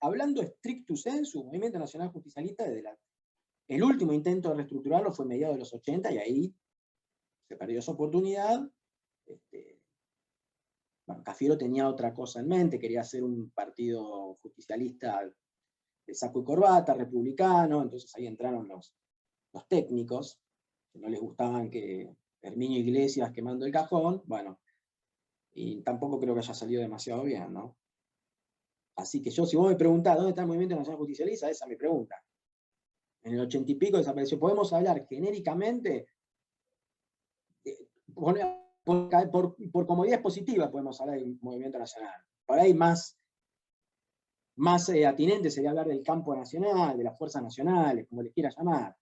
hablando stricto sensu, Movimiento Nacional Justicialista, el último intento de reestructurarlo fue en mediados de los 80, y ahí se perdió esa oportunidad. Bueno, Cafiero tenía otra cosa en mente, quería hacer un partido justicialista de saco y corbata, republicano, entonces ahí entraron los técnicos, que no les gustaban que Herminio Iglesias quemando el cajón, bueno, y tampoco creo que haya salido demasiado bien, ¿no? Así que yo, si vos me preguntás dónde está el Movimiento Nacional Justicialista, esa es mi pregunta. En el 80 y pico desapareció. Podemos hablar genéricamente, por comodidad expositiva podemos hablar del Movimiento Nacional. Por ahí más atinente sería hablar del campo nacional, de las fuerzas nacionales, como les quiera llamar.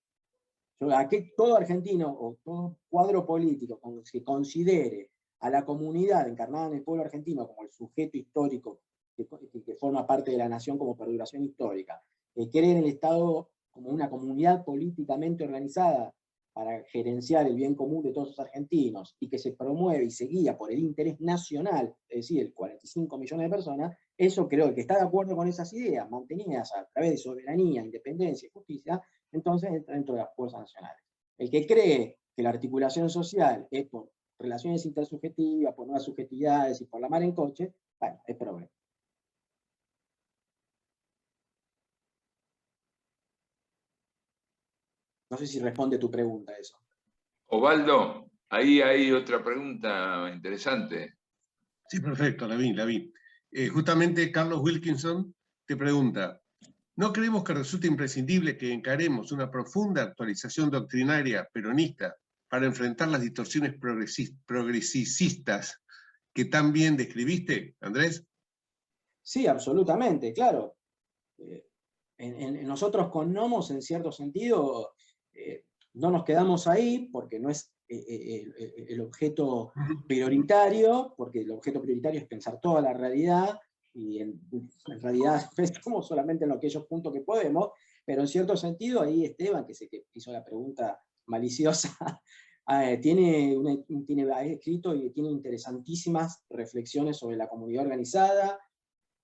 Todo argentino o todo cuadro político que considere a la comunidad encarnada en el pueblo argentino como el sujeto histórico que forma parte de la nación como perduración histórica, que cree en el Estado como una comunidad políticamente organizada para gerenciar el bien común de todos los argentinos, y que se promueve y se guía por el interés nacional, es decir, el 45 millones de personas, eso creo que el que está de acuerdo con esas ideas, mantenidas a través de soberanía, independencia y justicia, entonces entra dentro de las fuerzas nacionales. El que cree que la articulación social es por relaciones intersubjetivas, por nuevas subjetividades y por la mar en coche, bueno, es problema. No sé si responde tu pregunta eso. Osvaldo, ahí hay otra pregunta interesante. Sí, perfecto, la vi. Justamente Carlos Wilkinson te pregunta, ¿no creemos que resulta imprescindible que encaremos una profunda actualización doctrinaria peronista para enfrentar las distorsiones progresistas que tan bien describiste, Andrés? Sí, absolutamente, claro. Nosotros con Nomos, en cierto sentido, no nos quedamos ahí porque no es el objeto prioritario, porque el objeto prioritario es pensar toda la realidad, y en realidad pensamos solamente en aquellos puntos que podemos, pero en cierto sentido ahí Esteban, que hizo la pregunta maliciosa, ha escrito y tiene interesantísimas reflexiones sobre la comunidad organizada.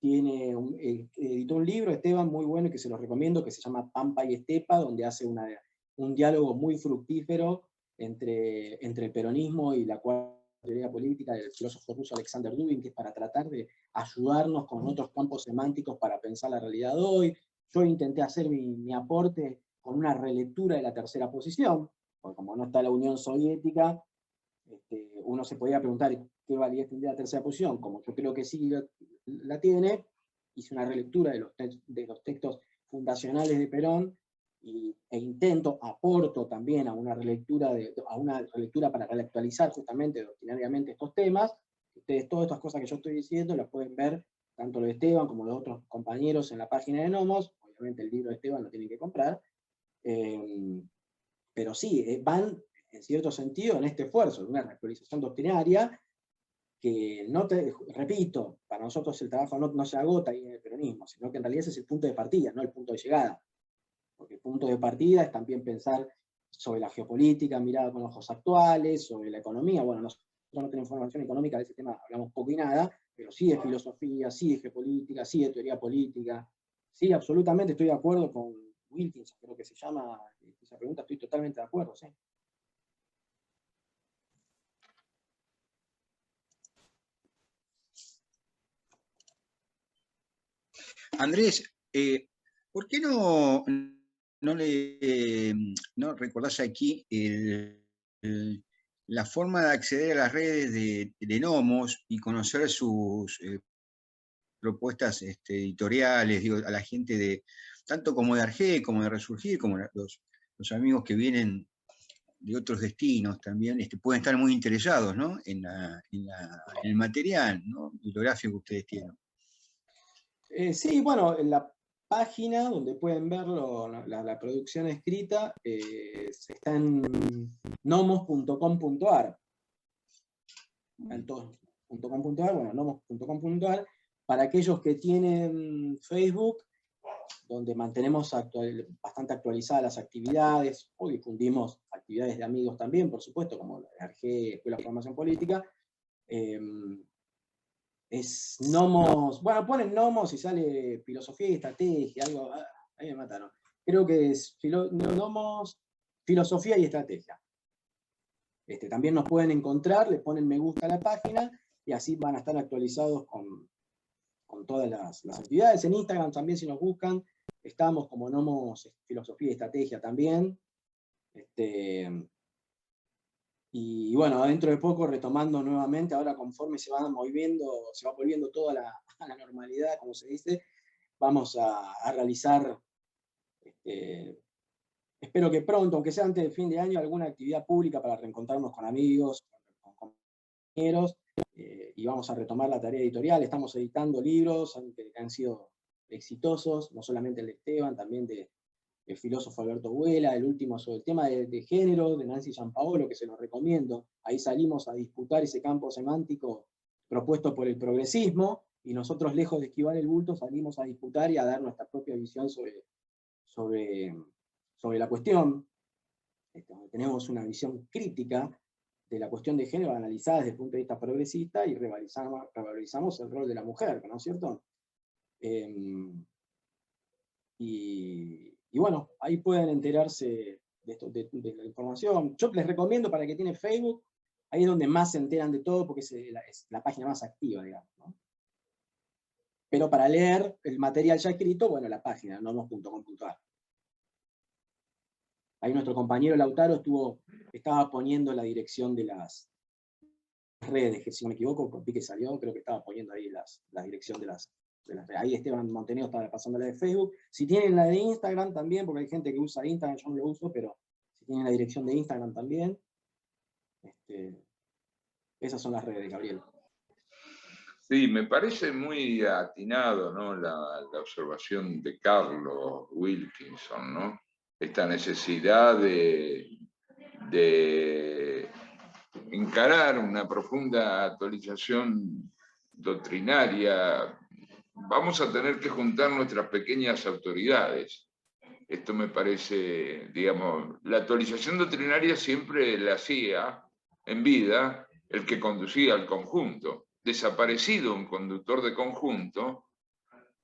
Editó un libro, Esteban, muy bueno, y que se los recomiendo, que se llama Pampa y Estepa, donde hace un diálogo muy fructífero entre el peronismo y la cuarta teoría política del filósofo ruso Alexander Dugin, que es para tratar de ayudarnos con otros campos semánticos para pensar la realidad de hoy. Yo intenté hacer mi aporte con una relectura de la tercera posición, porque como no está la Unión Soviética, uno se podía preguntar qué validez tendría la tercera posición. Como yo creo que sí la tiene, hice una relectura de los textos fundacionales de Perón, aporto también a una relectura para reactualizar justamente doctrinariamente estos temas. Ustedes, todas estas cosas que yo estoy diciendo las pueden ver, tanto lo de Esteban como los otros compañeros, en la página de Nomos. Obviamente el libro de Esteban lo tienen que comprar. Pero sí, van en cierto sentido en este esfuerzo de una reactualización doctrinaria que, repito, para nosotros el trabajo no se agota ahí en el peronismo, sino que en realidad ese es el punto de partida, no el punto de llegada. Porque el punto de partida es también pensar sobre la geopolítica mirada con ojos actuales, sobre la economía. Bueno, nosotros no tenemos formación económica, de ese tema hablamos poco y nada, pero sí de filosofía, sí de geopolítica, sí de teoría política. Sí, absolutamente estoy de acuerdo con Wilkins, creo que se llama esa pregunta, estoy totalmente de acuerdo, sí. Andrés, ¿por qué no recordás aquí la forma de acceder a las redes de Nomos y conocer sus propuestas editoriales, digo, a la gente tanto como de Arge, como de Resurgir, como los amigos que vienen de otros destinos también, pueden estar muy interesados, ¿no?, en el material, ¿no?, bibliográfico que ustedes tienen. Sí, bueno, en la página donde pueden verlo, la producción escrita, está en nomos.com.ar. Bueno, nomos.com.ar. Para aquellos que tienen Facebook, donde mantenemos bastante actualizadas las actividades, o difundimos actividades de amigos también, por supuesto, como la Arge, Escuela de Formación Política. Es Nomos, bueno, ponen Nomos y sale filosofía y estrategia, algo, ahí me mataron. Creo que es Nomos, filosofía y estrategia. También nos pueden encontrar, le ponen me gusta a la página, y así van a estar actualizados con todas las actividades. En Instagram también, si nos buscan, estamos como Nomos Filosofía y Estrategia también. Y bueno, dentro de poco, retomando nuevamente, ahora conforme se va volviendo todo a la normalidad, como se dice, vamos a realizar, espero que pronto, aunque sea antes del fin de año, alguna actividad pública para reencontrarnos con amigos, con compañeros, y vamos a retomar la tarea editorial. Estamos editando libros que han sido exitosos, no solamente el de Esteban, también del filósofo Alberto Huela, el último sobre el tema de género, de Nancy Giampaolo, que se lo recomiendo. Ahí salimos a disputar ese campo semántico propuesto por el progresismo, y nosotros, lejos de esquivar el bulto, salimos a disputar y a dar nuestra propia visión sobre la cuestión. Tenemos una visión crítica de la cuestión de género analizada desde el punto de vista progresista, y revalorizamos el rol de la mujer, ¿no es cierto? Y bueno, ahí pueden enterarse de la información. Yo les recomiendo, para el que tiene Facebook, ahí es donde más se enteran de todo, porque es la página más activa, digamos, ¿no? Pero para leer el material ya escrito, bueno, la página, nomos.com.ar. Ahí nuestro compañero Lautaro estaba poniendo la dirección de las redes, que si no me equivoco, vi que salió, creo que estaba poniendo ahí la dirección de las redes. Ahí Esteban Montenegro estaba pasando la de Facebook. Si tienen la de Instagram también, porque hay gente que usa Instagram, yo no lo uso, pero si tienen la dirección de Instagram también, esas son las redes, Gabriel. Sí, me parece muy atinado, ¿no? la observación de Carlos Wilkinson, ¿no? Esta necesidad de encarar una profunda actualización doctrinaria. Vamos a tener que juntar nuestras pequeñas autoridades. Esto me parece, digamos, la actualización doctrinaria siempre la hacía en vida el que conducía al conjunto. Desaparecido un conductor de conjunto,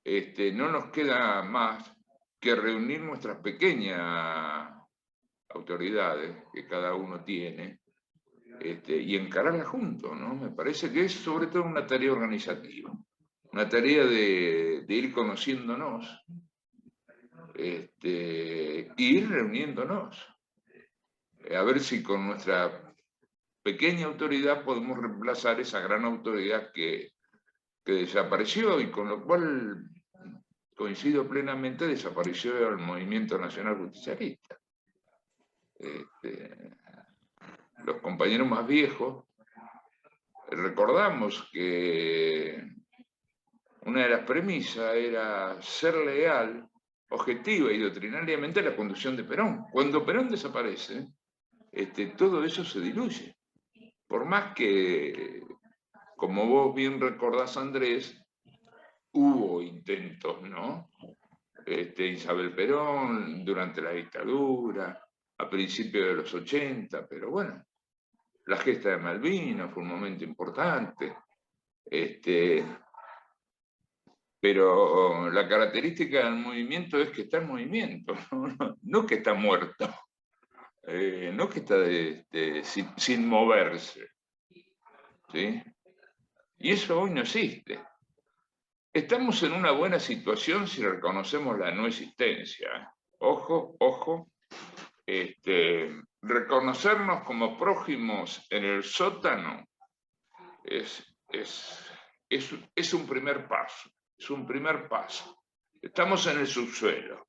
no nos queda más que reunir nuestras pequeñas autoridades que cada uno tiene, y encararlas juntos, ¿no? Me parece que es sobre todo una tarea organizativa, una tarea de ir conociéndonos, ir reuniéndonos, a ver si con nuestra pequeña autoridad podemos reemplazar esa gran autoridad que desapareció, y con lo cual coincido plenamente, desapareció el movimiento nacional justicialista. Los compañeros más viejos recordamos que una de las premisas era ser leal, objetiva y doctrinariamente a la conducción de Perón. Cuando Perón desaparece, todo eso se diluye. Por más que, como vos bien recordás, Andrés, hubo intentos, ¿no? Isabel Perón, durante la dictadura, a principios de los 80, pero bueno, la gesta de Malvinas fue un momento importante. Pero la característica del movimiento es que está en movimiento, no que está muerto, no que está sin moverse, ¿sí? Y eso hoy no existe. Estamos en una buena situación si reconocemos la no existencia. Ojo, ojo. Reconocernos como prójimos en el sótano es un primer paso. Es un primer paso. Estamos en el subsuelo.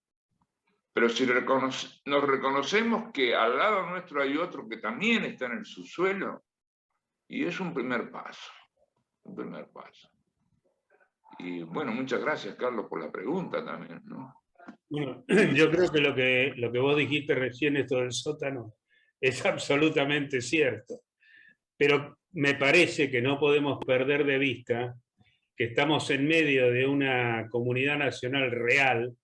Pero si nos reconocemos que al lado nuestro hay otro que también está en el subsuelo, y es un primer paso. Un primer paso. Y bueno, muchas gracias, Carlos, por la pregunta también, ¿no? Bueno, yo creo que lo que vos dijiste recién, esto del sótano, es absolutamente cierto. Pero me parece que no podemos perder de vista que estamos en medio de una comunidad nacional real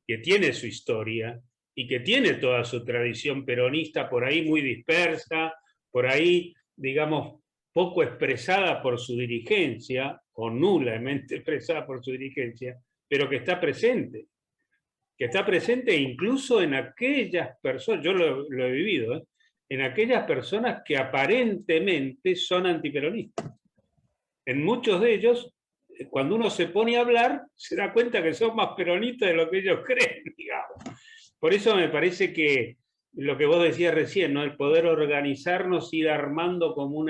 que tiene su historia y que tiene toda su tradición peronista por ahí muy dispersa, por ahí, digamos, poco expresada por su dirigencia, o nulamente expresada por su dirigencia, pero que está presente incluso en aquellas personas, yo lo he vivido, en aquellas personas que aparentemente son antiperonistas. En muchos de ellos, cuando uno se pone a hablar, se da cuenta que son más peronistas de lo que ellos creen, digamos. Por eso me parece que lo que vos decías recién, ¿no? El poder organizarnos, ir armando como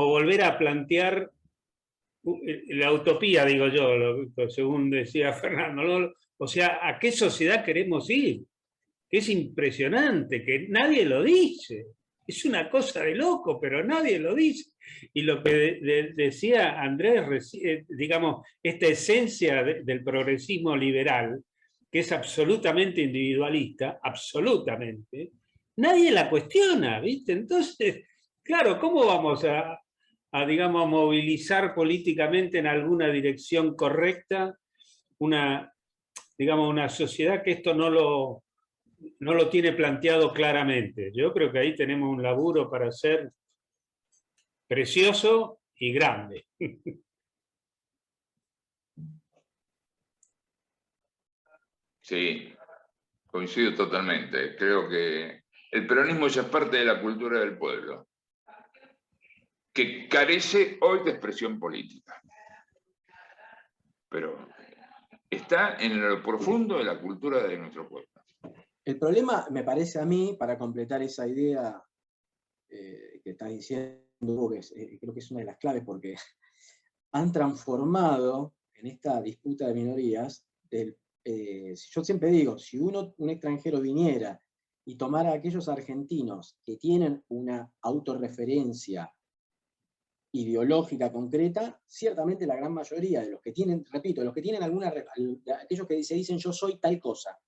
volver a plantear la utopía, digo yo, según decía Fernando, ¿no? O sea, ¿a qué sociedad queremos ir? Es impresionante, que nadie lo dice. Es una cosa de loco, pero nadie lo dice. Y lo que decía Andrés, digamos, esta esencia del progresismo liberal, que es absolutamente individualista, absolutamente, nadie la cuestiona, ¿viste? Entonces, claro, ¿cómo vamos digamos, movilizar políticamente en alguna dirección correcta digamos, una sociedad que esto no lo tiene planteado claramente? Yo creo que ahí tenemos un laburo para hacer precioso y grande. Sí, coincido totalmente. Creo que el peronismo ya es parte de la cultura del pueblo, que carece hoy de expresión política, pero está en lo profundo de la cultura de nuestro pueblo. El problema, me parece a mí, para completar esa idea que estás diciendo, creo que es una de las claves, porque han transformado en esta disputa de minorías, yo siempre digo, si un extranjero viniera y tomara a aquellos argentinos que tienen una autorreferencia ideológica concreta, ciertamente la gran mayoría de los que tienen, repito, los que tienen aquellos que se dicen yo soy tal cosa,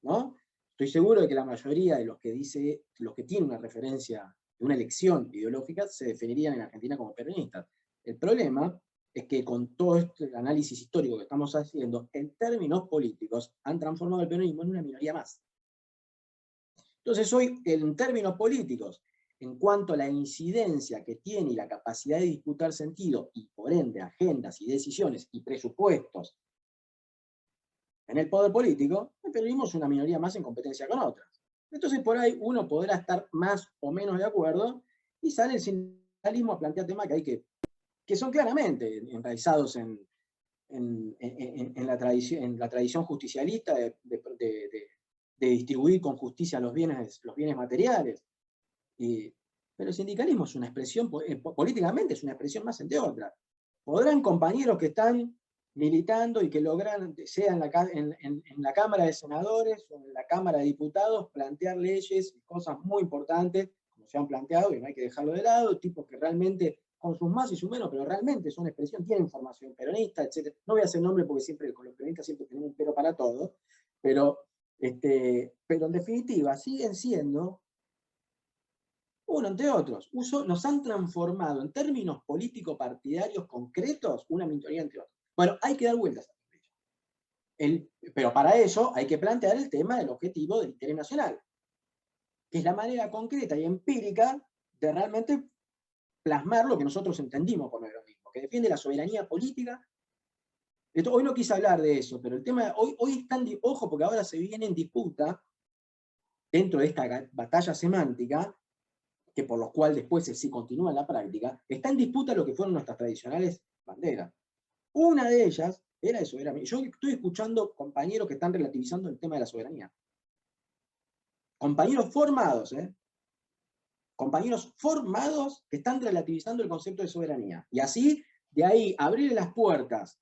¿no? Estoy seguro de que la mayoría de los que tienen una referencia, una elección ideológica, se definirían en Argentina como peronistas. El problema es que con todo este análisis histórico que estamos haciendo, en términos políticos, han transformado el peronismo en una minoría más. Entonces hoy, en términos políticos, en cuanto a la incidencia que tiene y la capacidad de disputar sentido, y por ende agendas y decisiones y presupuestos en el poder político, el peronismo es una minoría más en competencia con otras. Entonces por ahí uno podrá estar más o menos de acuerdo, y sale el sindicalismo a plantear temas que son claramente enraizados en la tradición justicialista de distribuir con justicia los bienes materiales. Pero el sindicalismo es una expresión, políticamente es una expresión más entre otras. Podrán compañeros que están militando y que logran, sea en la Cámara de Senadores o en la Cámara de Diputados, plantear leyes y cosas muy importantes, como se han planteado, y no hay que dejarlo de lado, tipos que realmente, con sus más y sus menos, pero realmente son expresión, tienen formación peronista, etc. No voy a hacer nombre porque siempre con los peronistas siempre tenemos un pero para todo, pero en definitiva siguen siendo, uno entre otros, nos han transformado en términos político-partidarios concretos una minoría entre otros. Bueno, hay que dar vueltas a ello. Pero para eso hay que plantear el tema del objetivo del interés nacional, que es la manera concreta y empírica de realmente plasmar lo que nosotros entendimos por peronismo, que defiende la soberanía política. Hoy no quise hablar de eso, pero el tema, hoy están, ojo, porque ahora se viene en disputa, dentro de esta batalla semántica, que por lo cual después sí continúa en la práctica, está en disputa lo que fueron nuestras tradicionales banderas. Una de ellas era de soberanía. Yo estoy escuchando compañeros que están relativizando el tema de la soberanía. Compañeros formados, compañeros formados que están relativizando el concepto de soberanía. Y así, de ahí, abrir las puertas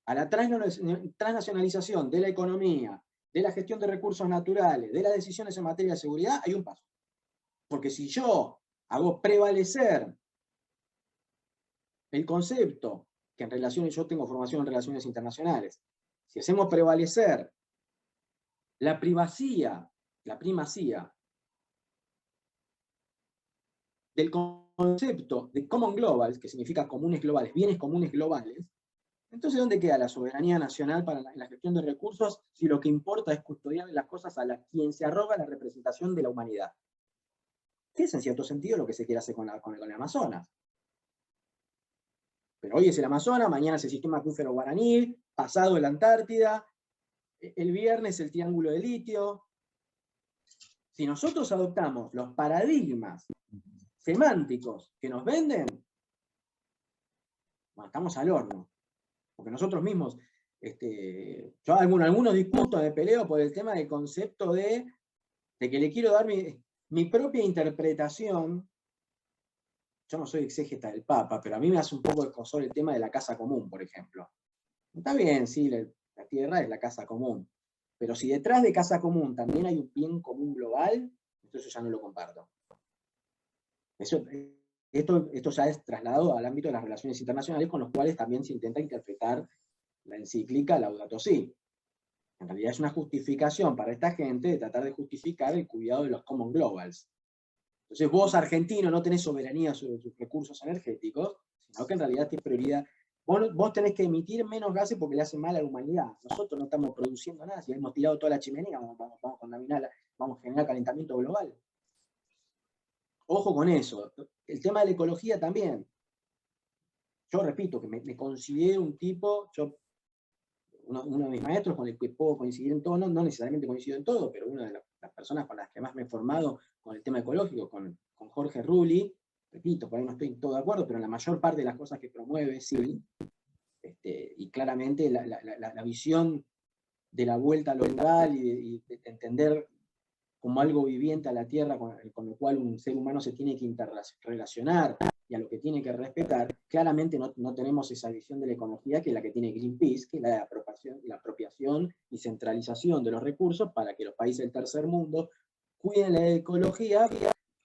a la transnacionalización de la economía, de la gestión de recursos naturales, de las decisiones en materia de seguridad, hay un paso. Porque si yo hago prevalecer el concepto, que en relaciones, yo tengo formación en relaciones internacionales, si hacemos prevalecer la primacía del concepto de common globals, que significa comunes globales, bienes comunes globales, entonces ¿dónde queda la soberanía nacional para la gestión de recursos si lo que importa es custodiar las cosas a quien se arroga la representación de la humanidad? Que es en cierto sentido lo que se quiere hacer con el Amazonas. Pero hoy es el Amazonas, mañana es el sistema acuífero guaraní, pasado la Antártida, el viernes el triángulo de litio. Si nosotros adoptamos los paradigmas semánticos que nos venden, bueno, estamos al horno. Porque nosotros mismos, yo algunos disputos me peleo por el tema del concepto de de que le quiero dar mi propia interpretación. Yo no soy exégeta del Papa, pero a mí me hace un poco escozor el tema de la casa común, por ejemplo. Está bien, sí, la tierra es la casa común, pero si detrás de casa común también hay un bien común global, entonces ya no lo comparto. Esto ya es trasladado al ámbito de las relaciones internacionales, con los cuales también se intenta interpretar la encíclica Laudato Si. En realidad es una justificación para esta gente de tratar de justificar el cuidado de los common globals. Entonces vos, argentino, no tenés soberanía sobre tus recursos energéticos, sino que en realidad tienes prioridad. Vos tenés que emitir menos gases porque le hacen mal a la humanidad. Nosotros no estamos produciendo nada, si hemos tirado toda la chimenea, vamos a contaminar, vamos a generar calentamiento global. Ojo con eso. El tema de la ecología también. Yo repito que me considero un tipo, uno de mis maestros con el que puedo coincidir en todo, no necesariamente coincido en todo, pero una de las personas con las que más me he formado con el tema ecológico, con Jorge Rulli, repito, por ahí no estoy en todo de acuerdo, pero en la mayor parte de las cosas que promueve, sí, y claramente la visión de la vuelta a lo local y de entender como algo viviente a la Tierra con lo cual un ser humano se tiene que interrelacionar y a lo que tiene que respetar, claramente no tenemos esa visión de la ecología que es la que tiene Greenpeace, que es la apropiación y centralización de los recursos para que los países del tercer mundo cuiden la ecología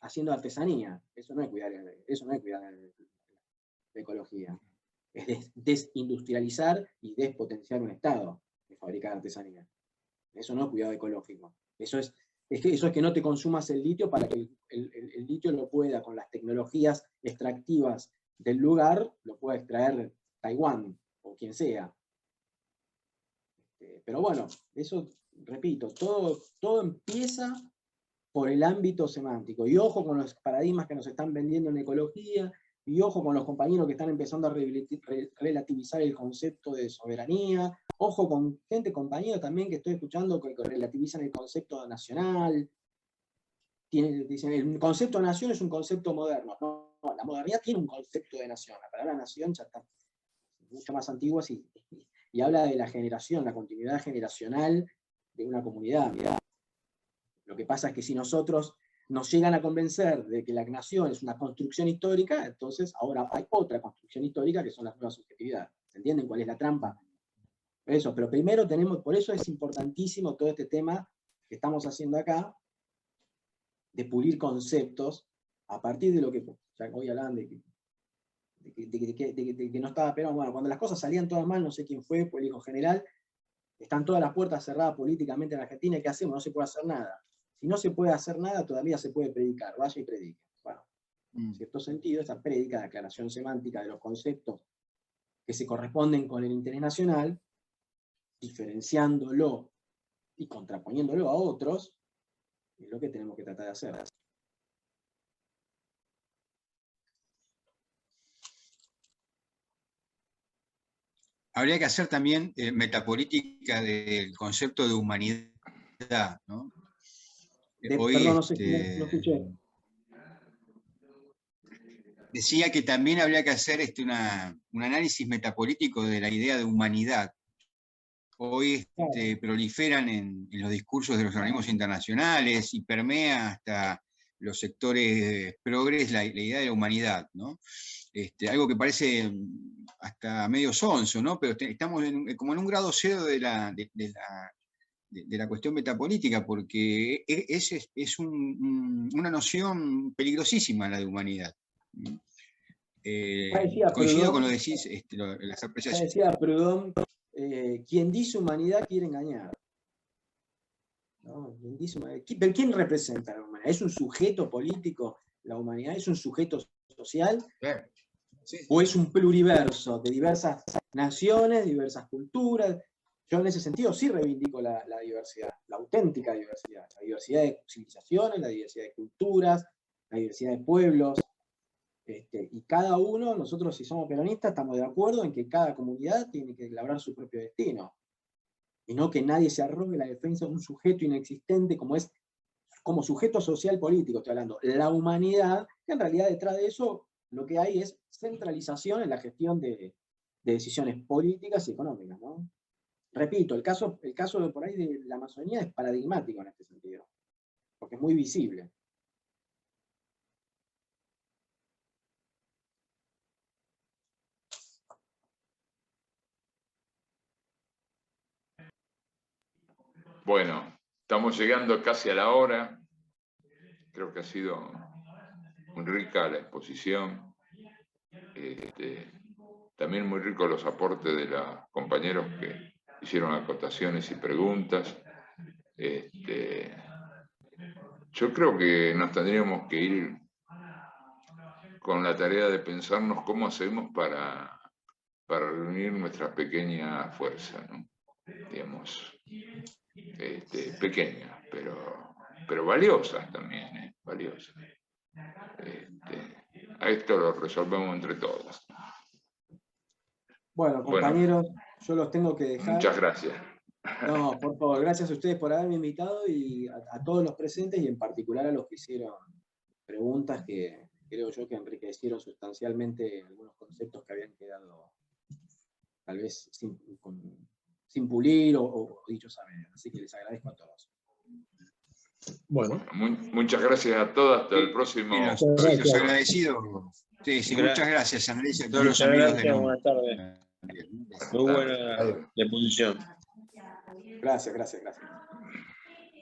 haciendo artesanía. Eso no es cuidar la ecología. Es desindustrializar y despotenciar un Estado de fabricar artesanía. Eso no es cuidado ecológico. Eso es que no te consumas el litio para que el litio lo pueda, con las tecnologías extractivas del lugar, lo pueda extraer Taiwán o quien sea. Pero bueno, eso, repito, todo empieza por el ámbito semántico. Y ojo con los paradigmas que nos están vendiendo en ecología, y ojo con los compañeros que están empezando a relativizar el concepto de soberanía, ojo con compañeros también que estoy escuchando que relativizan el concepto nacional. Dicen, el concepto de nación es un concepto moderno. No, la modernidad tiene un concepto de nación. La palabra nación ya está mucho más antigua y habla de la generación, la continuidad generacional de una comunidad. Lo que pasa es que si nosotros nos llegan a convencer de que la nación es una construcción histórica, entonces ahora hay otra construcción histórica que son las nuevas subjetividades. ¿Se entienden cuál es la trampa? Eso, pero primero por eso es importantísimo todo este tema que estamos haciendo acá, de pulir conceptos, a partir de lo que, ya hoy hablaban de que no estaba, pero bueno, cuando las cosas salían todas mal, no sé quién fue, pues el hijo general, están todas las puertas cerradas políticamente en Argentina, ¿qué hacemos? No se puede hacer nada. Si no se puede hacer nada, todavía se puede predicar, vaya y predique. Bueno, en cierto sentido, esta prédica, de aclaración semántica de los conceptos que se corresponden con el interés nacional, diferenciándolo y contraponiéndolo a otros, es lo que tenemos que tratar de hacer. Habría que hacer también metapolítica del concepto de humanidad, ¿no? Hoy, perdón, no escuché. decía que también habría que hacer un análisis metapolítico de la idea de humanidad. Hoy proliferan en los discursos de los organismos internacionales y permea hasta los sectores progres la idea de la humanidad, ¿no? Algo que parece hasta medio sonso, ¿no? Pero estamos como en un grado cero de la cuestión metapolítica, porque es una noción peligrosísima la de humanidad. Coincido con lo que decís, las apreciaciones. Decía Proudhon, quien dice humanidad quiere engañar. ¿No? ¿Pero quién representa a la humanidad? ¿Es un sujeto político la humanidad? ¿Es un sujeto social? Claro. Sí. ¿O es un pluriverso de diversas naciones, diversas culturas? Yo en ese sentido sí reivindico la diversidad, la auténtica diversidad. La diversidad de civilizaciones, la diversidad de culturas, la diversidad de pueblos. Y cada uno, nosotros si somos peronistas, estamos de acuerdo en que cada comunidad tiene que labrar su propio destino. Y no que nadie se arrogue la defensa de un sujeto inexistente como sujeto social político, estoy hablando. La humanidad, que en realidad detrás de eso lo que hay es centralización en la gestión de decisiones políticas y económicas, ¿no? Repito, el caso de por ahí de la Amazonía es paradigmático en este sentido. porque es muy visible. Bueno, estamos llegando casi a la hora. Creo que ha sido muy rica la exposición. También muy ricos los aportes de los compañeros que hicieron acotaciones y preguntas. Yo creo que nos tendríamos que ir con la tarea de pensarnos cómo hacemos para reunir nuestra pequeña fuerza, ¿no? Digamos, pequeña, pero valiosa también, ¿eh? Valiosa. A esto lo resolvemos entre todos. Bueno, compañeros, yo los tengo que dejar. Muchas gracias. No, por favor, gracias a ustedes por haberme invitado y a todos los presentes y en particular a los que hicieron preguntas que creo yo que enriquecieron sustancialmente algunos conceptos que habían quedado tal vez sin pulir o dichos a medias. Así que les agradezco a todos. Bueno. Muchas gracias a todos. Hasta el próximo. Sí, los agradecidos. Sí, muchas gracias, Andrés, y a todos los amigos de NOM. Buenas tardes. Muy buena exposición. Gracias.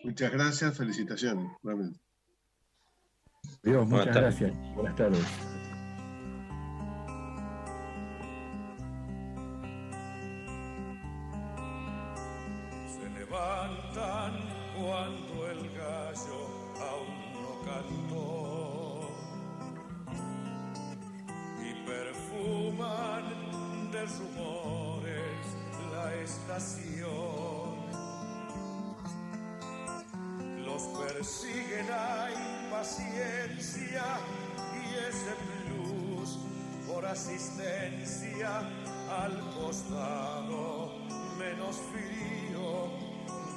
Muchas gracias, felicitaciones. Realmente. Dios, muchas gracias. Buenas tardes. Se levantan cuando el gallo aún no cantó y perfuman de rumores la estación. Los persigue la impaciencia y ese plus por asistencia al costado menos frío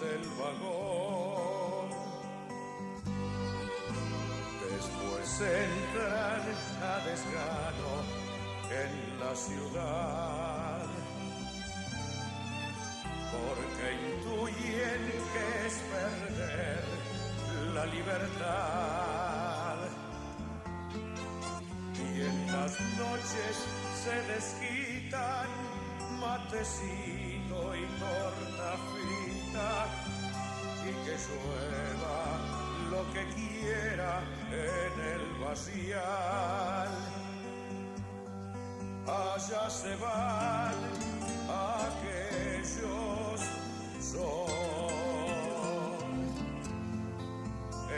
del vagón. Después entran a desgano en la ciudad, porque intuyen que es perder la libertad. Y en las noches se desquitan matecito y torta frita, y que llueva lo que quiera en el vacial. Allá se van aquellos son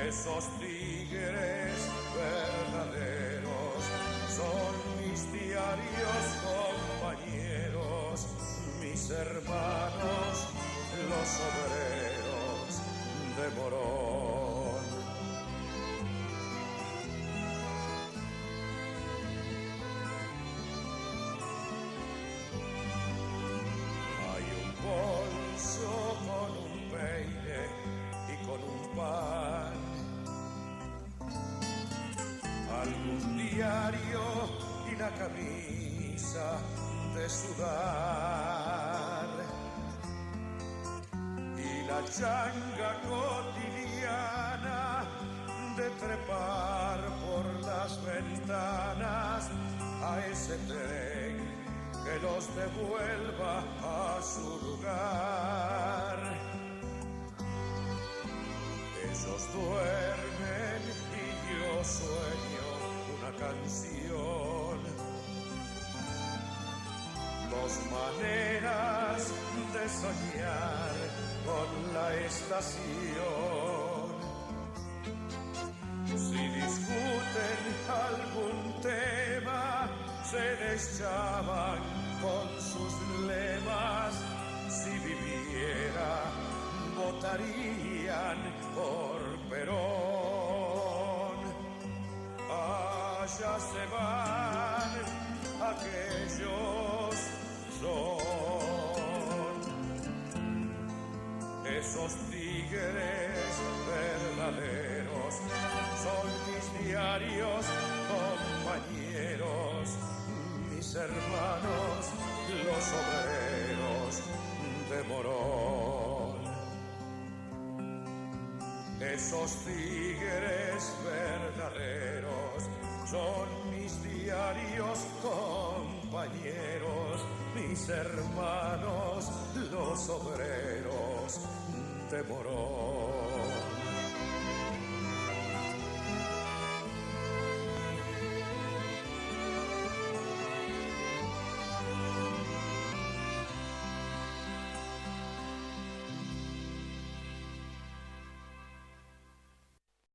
esos tigres verdaderos, son mis diarios compañeros, mis hermanos, los obreros de Morón. Hay un bolso con un peine y con un pan, algún diario y la camisa de sudar, y la changa cotidiana de trepar por las ventanas a ese tren que los devuelva a su lugar. Ellos duermen y yo sueño una canción, dos maneras de soñar con la estación. Si discuten algún tema, se deschavan con sus lemas. Si viviera, votarían por Perón. Allá se van aquellos son esos tigres verdaderos, son mis diarios compañeros, mis hermanos, los obreros de Morón. Esos tigres verdaderos son mis diarios compañeros, mis hermanos, los obreros de Morón.